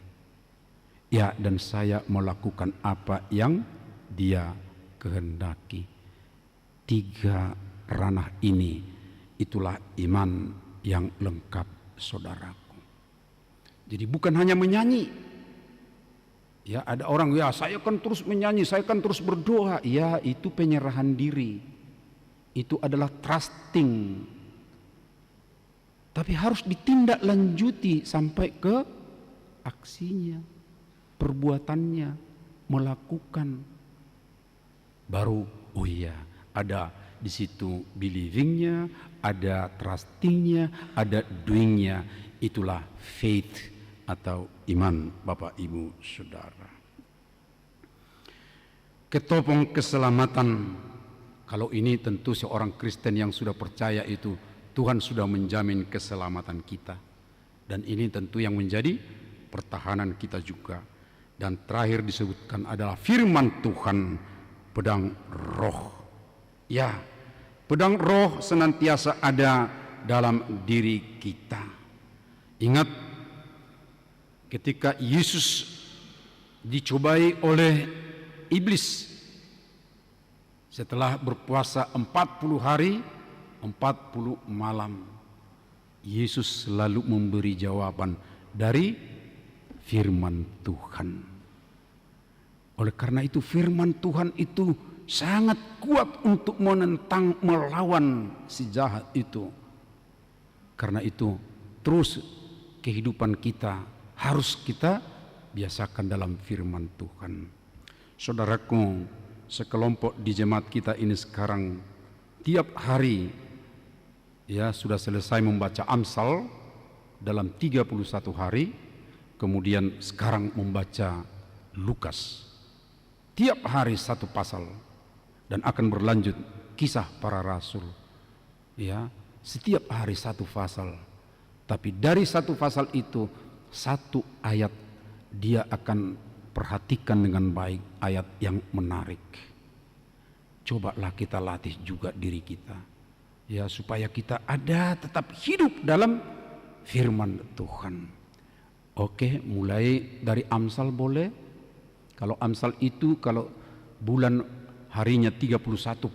Ya, dan saya melakukan apa yang Dia kehendaki. 3 ranah ini, itulah iman yang lengkap, saudaraku. Jadi bukan hanya menyanyi. Ya, ada orang, ya saya akan terus menyanyi, saya akan terus berdoa. Ya, itu penyerahan diri. Itu adalah trusting. Tapi harus ditindaklanjuti sampai ke aksinya, perbuatannya, melakukan. Baru, oh iya, ada di situ believingnya, ada trustingnya, ada doingnya. Itulah faith atau iman, Bapak Ibu Saudara. Ketopong keselamatan, kalau ini tentu seorang Kristen yang sudah percaya itu, Tuhan sudah menjamin keselamatan kita. Dan ini tentu yang menjadi pertahanan kita juga. Dan terakhir disebutkan adalah firman Tuhan, pedang roh. Ya, pedang roh senantiasa ada dalam diri kita. Ingat ketika Yesus dicobai oleh iblis. Setelah berpuasa 40 hari, 40 malam, Yesus selalu memberi jawaban dari firman Tuhan. Oleh karena itu firman Tuhan itu sangat kuat untuk menentang, melawan si jahat itu. Karena itu terus kehidupan kita harus kita biasakan dalam firman Tuhan. Saudaraku, sekelompok di jemaat kita ini sekarang tiap hari ya sudah selesai membaca Amsal dalam 31 hari, kemudian sekarang membaca Lukas. Tiap hari satu pasal dan akan berlanjut kisah para rasul. Ya, setiap hari satu pasal. Tapi dari satu pasal itu satu ayat dia akan perhatikan dengan baik, ayat yang menarik. Cobalah kita latih juga diri kita. Ya, supaya kita ada tetap hidup dalam firman Tuhan. Oke, mulai dari Amsal boleh. Kalau Amsal itu kalau bulan harinya 31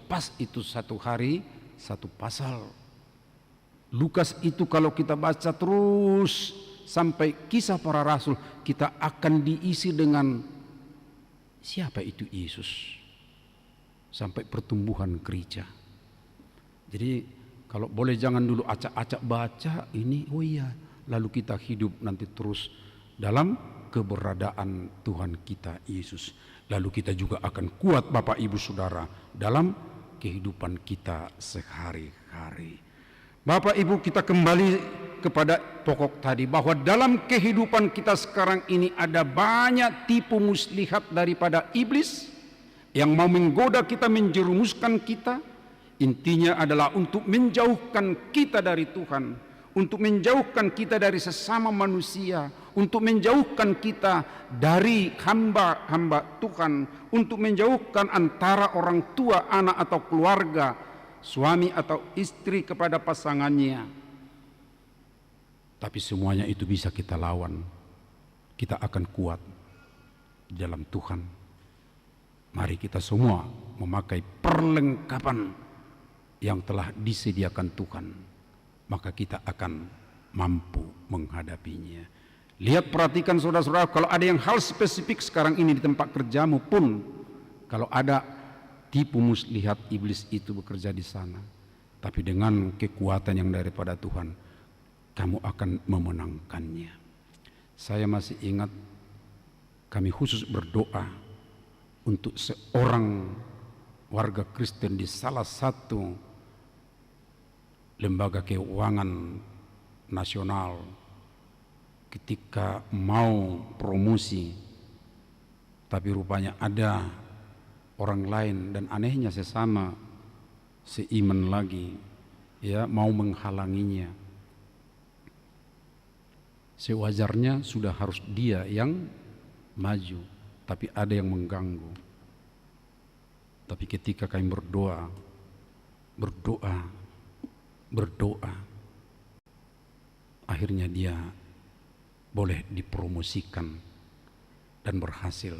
pas itu satu hari satu pasal. Lukas itu kalau kita baca terus sampai kisah para rasul, kita akan diisi dengan siapa itu Yesus sampai pertumbuhan gereja. Jadi kalau boleh jangan dulu acak-acak baca ini, oh iya, lalu kita hidup nanti terus dalam keberadaan Tuhan kita Yesus. Lalu kita juga akan kuat Bapak Ibu Saudara dalam kehidupan kita sehari-hari. Bapak Ibu, kita kembali kepada pokok tadi bahwa dalam kehidupan kita sekarang ini ada banyak tipu muslihat daripada iblis yang mau menggoda kita, menjerumuskan kita. Intinya adalah untuk menjauhkan kita dari Tuhan, untuk menjauhkan kita dari sesama manusia, untuk menjauhkan kita dari hamba-hamba Tuhan, untuk menjauhkan antara orang tua, anak atau keluarga, suami atau istri kepada pasangannya. Tapi semuanya itu bisa kita lawan. Kita akan kuat di dalam Tuhan. Mari kita semua memakai perlengkapan yang telah disediakan Tuhan, maka kita akan mampu menghadapinya. Lihat, perhatikan saudara-saudara, kalau ada yang hal spesifik sekarang ini di tempat kerjamu pun, kalau ada tipu muslihat iblis itu bekerja di sana, tapi dengan kekuatan yang daripada Tuhan, kamu akan memenangkannya. Saya masih ingat kami khusus berdoa untuk seorang warga Kristen di salah satu lembaga keuangan nasional ketika mau promosi, tapi rupanya ada orang lain dan anehnya sesama seiman lagi ya mau menghalanginya. Sewajarnya sudah harus dia yang maju, tapi ada yang mengganggu. Tapi ketika kami berdoa, akhirnya dia boleh dipromosikan dan berhasil,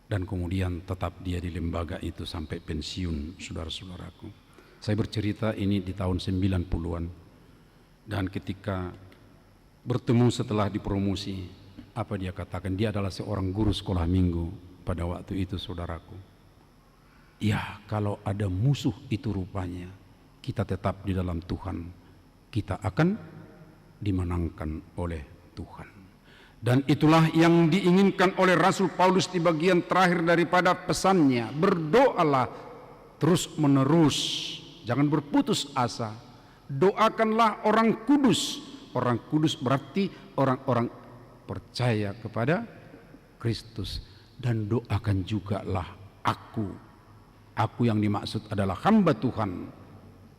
dan kemudian tetap dia di lembaga itu sampai pensiun. Saudara-saudaraku, saya bercerita ini di tahun 90-an, dan ketika bertemu setelah dipromosi, apa dia katakan? Dia adalah seorang guru sekolah minggu pada waktu itu, saudaraku. Ya, kalau ada musuh itu rupanya kita tetap di dalam Tuhan, kita akan dimenangkan oleh Tuhan. Dan itulah yang diinginkan oleh Rasul Paulus di bagian terakhir daripada pesannya. Berdoalah terus menerus, jangan berputus asa. Doakanlah orang kudus. Orang kudus berarti orang-orang percaya kepada Kristus. Dan doakan jugalah aku. Aku yang dimaksud adalah hamba Tuhan.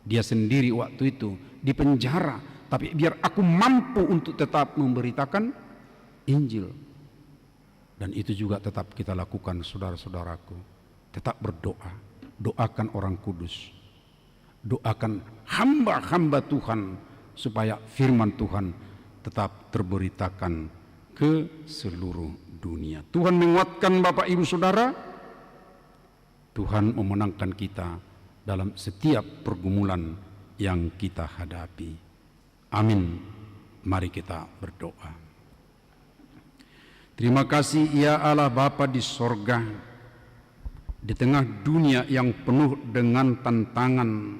Dia sendiri waktu itu di penjara, tapi biar aku mampu untuk tetap memberitakan Injil. Dan itu juga tetap kita lakukan, saudara-saudaraku. Tetap berdoa. Doakan orang kudus. Doakan hamba-hamba Tuhan supaya firman Tuhan tetap terberitakan ke seluruh dunia. Tuhan menguatkan Bapak Ibu Saudara, Tuhan memenangkan kita dalam setiap pergumulan yang kita hadapi. Amin. Mari kita berdoa. Terima kasih ya Allah Bapa di sorga, di tengah dunia yang penuh dengan tantangan.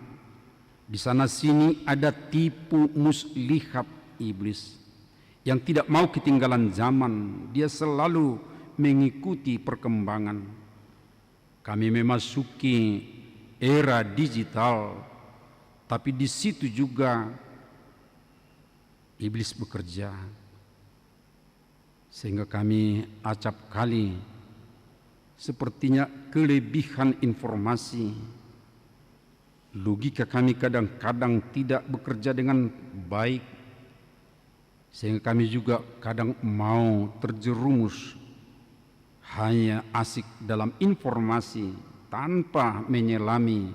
Di sana sini ada tipu muslihat iblis yang tidak mau ketinggalan zaman. Dia selalu mengikuti perkembangan. Kami memasuki era digital, tapi di situ juga iblis bekerja, sehingga kami acap kali sepertinya kelebihan informasi. Logika kami kadang-kadang tidak bekerja dengan baik, sehingga kami juga kadang mau terjerumus hanya asik dalam informasi tanpa menyelami,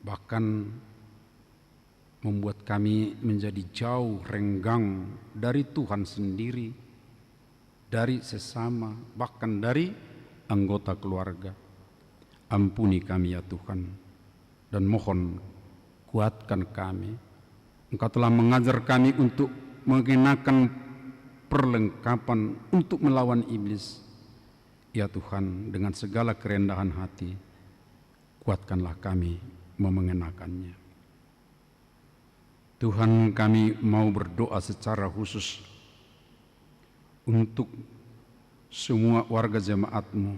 bahkan membuat kami menjadi jauh renggang dari Tuhan sendiri, dari sesama, bahkan dari anggota keluarga. Ampuni kami ya Tuhan, dan mohon kuatkan kami. Engkau telah mengajar kami untuk mengenakan perlengkapan untuk melawan iblis. Ya Tuhan, dengan segala kerendahan hati, kuatkanlah kami mengenakannya. Tuhan, kami mau berdoa secara khusus untuk semua warga jemaat-Mu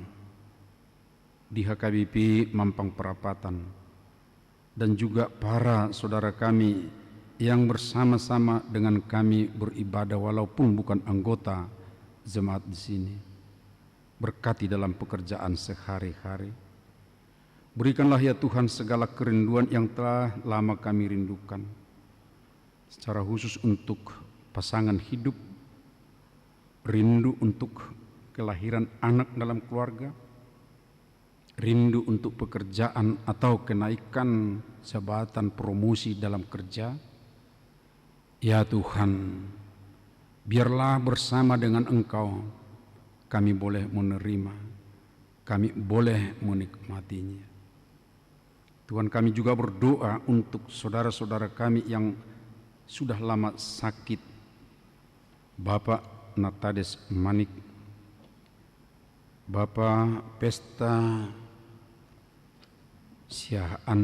di HKBP Mampang Perapatan, dan juga para saudara kami yang bersama-sama dengan kami beribadah walaupun bukan anggota jemaat di sini. Berkati dalam pekerjaan sehari-hari. Berikanlah ya Tuhan segala kerinduan yang telah lama kami rindukan, secara khusus untuk pasangan hidup, rindu untuk kelahiran anak dalam keluarga, rindu untuk pekerjaan atau kenaikan jabatan promosi dalam kerja. Ya Tuhan, biarlah bersama dengan Engkau kami boleh menerima, kami boleh menikmatinya. Tuhan, kami juga berdoa untuk saudara-saudara kami yang sudah lama sakit. Bapak Natades Manik, Bapak Pesta Siahaan,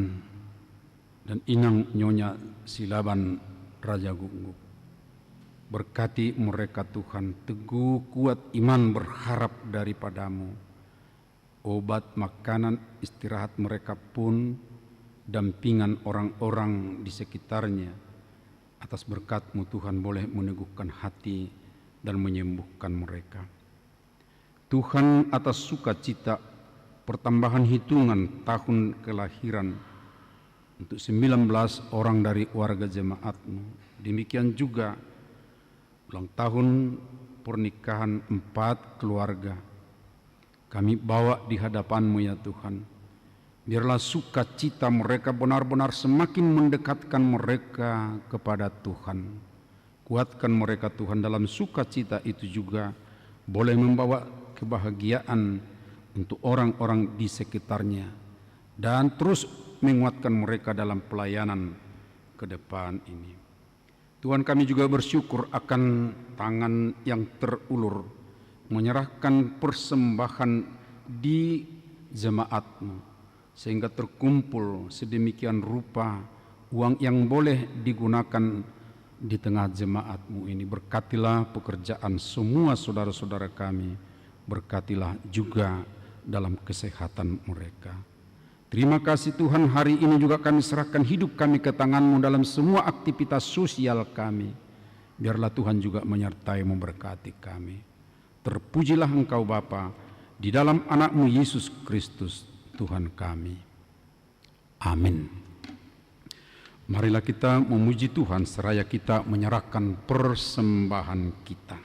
dan Inang Nyonya Silaban Raja Gunggung. Berkati mereka Tuhan, teguh kuat iman berharap daripada-Mu. Obat, makanan, istirahat mereka pun dampingan orang-orang di sekitarnya. Atas berkat-Mu Tuhan boleh meneguhkan hati dan menyembuhkan mereka. Tuhan, atas sukacita pertambahan hitungan tahun kelahiran untuk 19 orang dari warga jemaat-Mu. Demikian juga ulang tahun pernikahan 4 keluarga. Kami bawa di hadapan-Mu ya Tuhan. Biarlah sukacita mereka benar-benar semakin mendekatkan mereka kepada Tuhan. Kuatkan mereka Tuhan, dalam sukacita itu juga boleh membawa kebahagiaan untuk orang-orang di sekitarnya, dan terus menguatkan mereka dalam pelayanan ke depan ini. Tuhan, kami juga bersyukur akan tangan yang terulur menyerahkan persembahan di jemaat-Mu, sehingga terkumpul sedemikian rupa uang yang boleh digunakan di tengah jemaat-Mu ini. Berkatilah pekerjaan semua saudara-saudara kami, berkatilah juga dalam kesehatan mereka. Terima kasih Tuhan, hari ini juga kami serahkan hidup kami ke tangan-Mu dalam semua aktivitas sosial kami. Biarlah Tuhan juga menyertai memberkati kami. Terpujilah Engkau Bapa, di dalam anak-Mu Yesus Kristus Tuhan kami. Amin. Marilah kita memuji Tuhan seraya kita menyerahkan persembahan kita.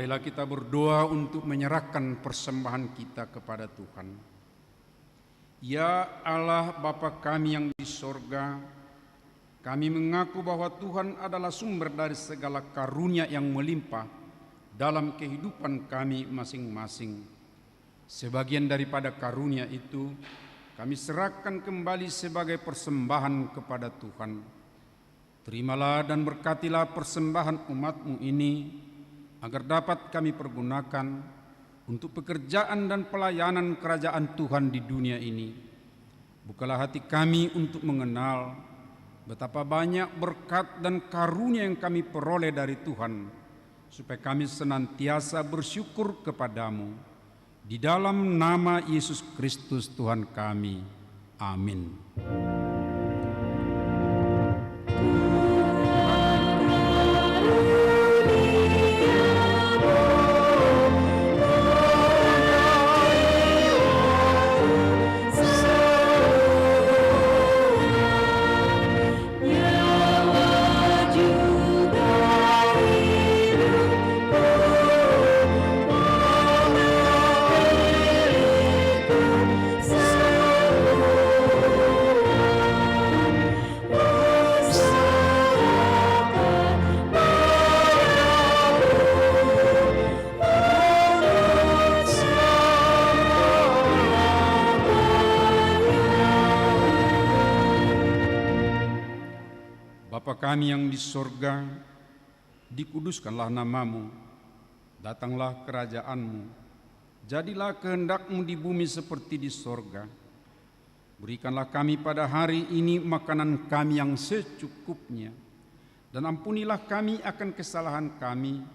Marilah kita berdoa untuk menyerahkan persembahan kita kepada Tuhan. Ya Allah Bapa kami yang di sorga, kami mengaku bahwa Tuhan adalah sumber dari segala karunia yang melimpah dalam kehidupan kami masing-masing. Sebagian daripada karunia itu kami serahkan kembali sebagai persembahan kepada Tuhan. Terimalah dan berkatilah persembahan umat-Mu ini, agar dapat kami pergunakan untuk pekerjaan dan pelayanan kerajaan Tuhan di dunia ini. Bukalah hati kami untuk mengenal betapa banyak berkat dan karunia yang kami peroleh dari Tuhan, supaya kami senantiasa bersyukur kepadamu. Di dalam nama Yesus Kristus Tuhan kami. Amin. Bapa kami yang di sorga, dikuduskanlah namamu, datanglah kerajaanmu, jadilah kehendak-Mu di bumi seperti di sorga. Berikanlah kami pada hari ini makanan kami yang secukupnya, dan ampunilah kami akan kesalahan kami,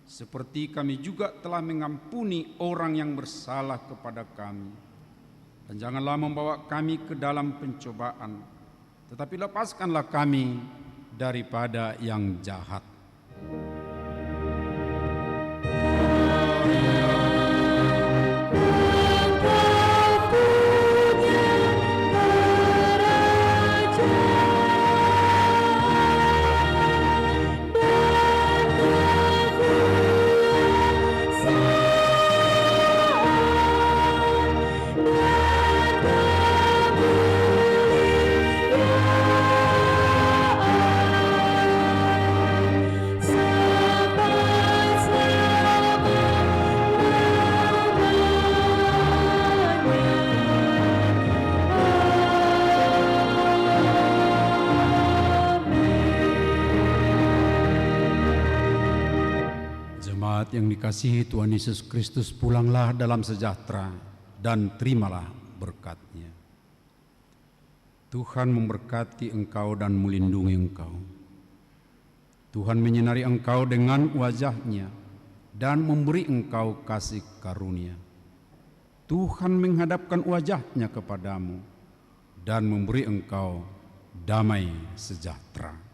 seperti kami juga telah mengampuni orang yang bersalah kepada kami. Dan janganlah membawa kami ke dalam pencobaan, tetapi lepaskanlah kami daripada yang jahat. Yang dikasihi Tuhan Yesus Kristus, pulanglah dalam sejahtera dan terimalah berkat-Nya. Tuhan memberkati engkau dan melindungi engkau. Tuhan menyinari engkau dengan wajah-Nya dan memberi engkau kasih karunia. Tuhan menghadapkan wajah-Nya kepadamu dan memberi engkau damai sejahtera.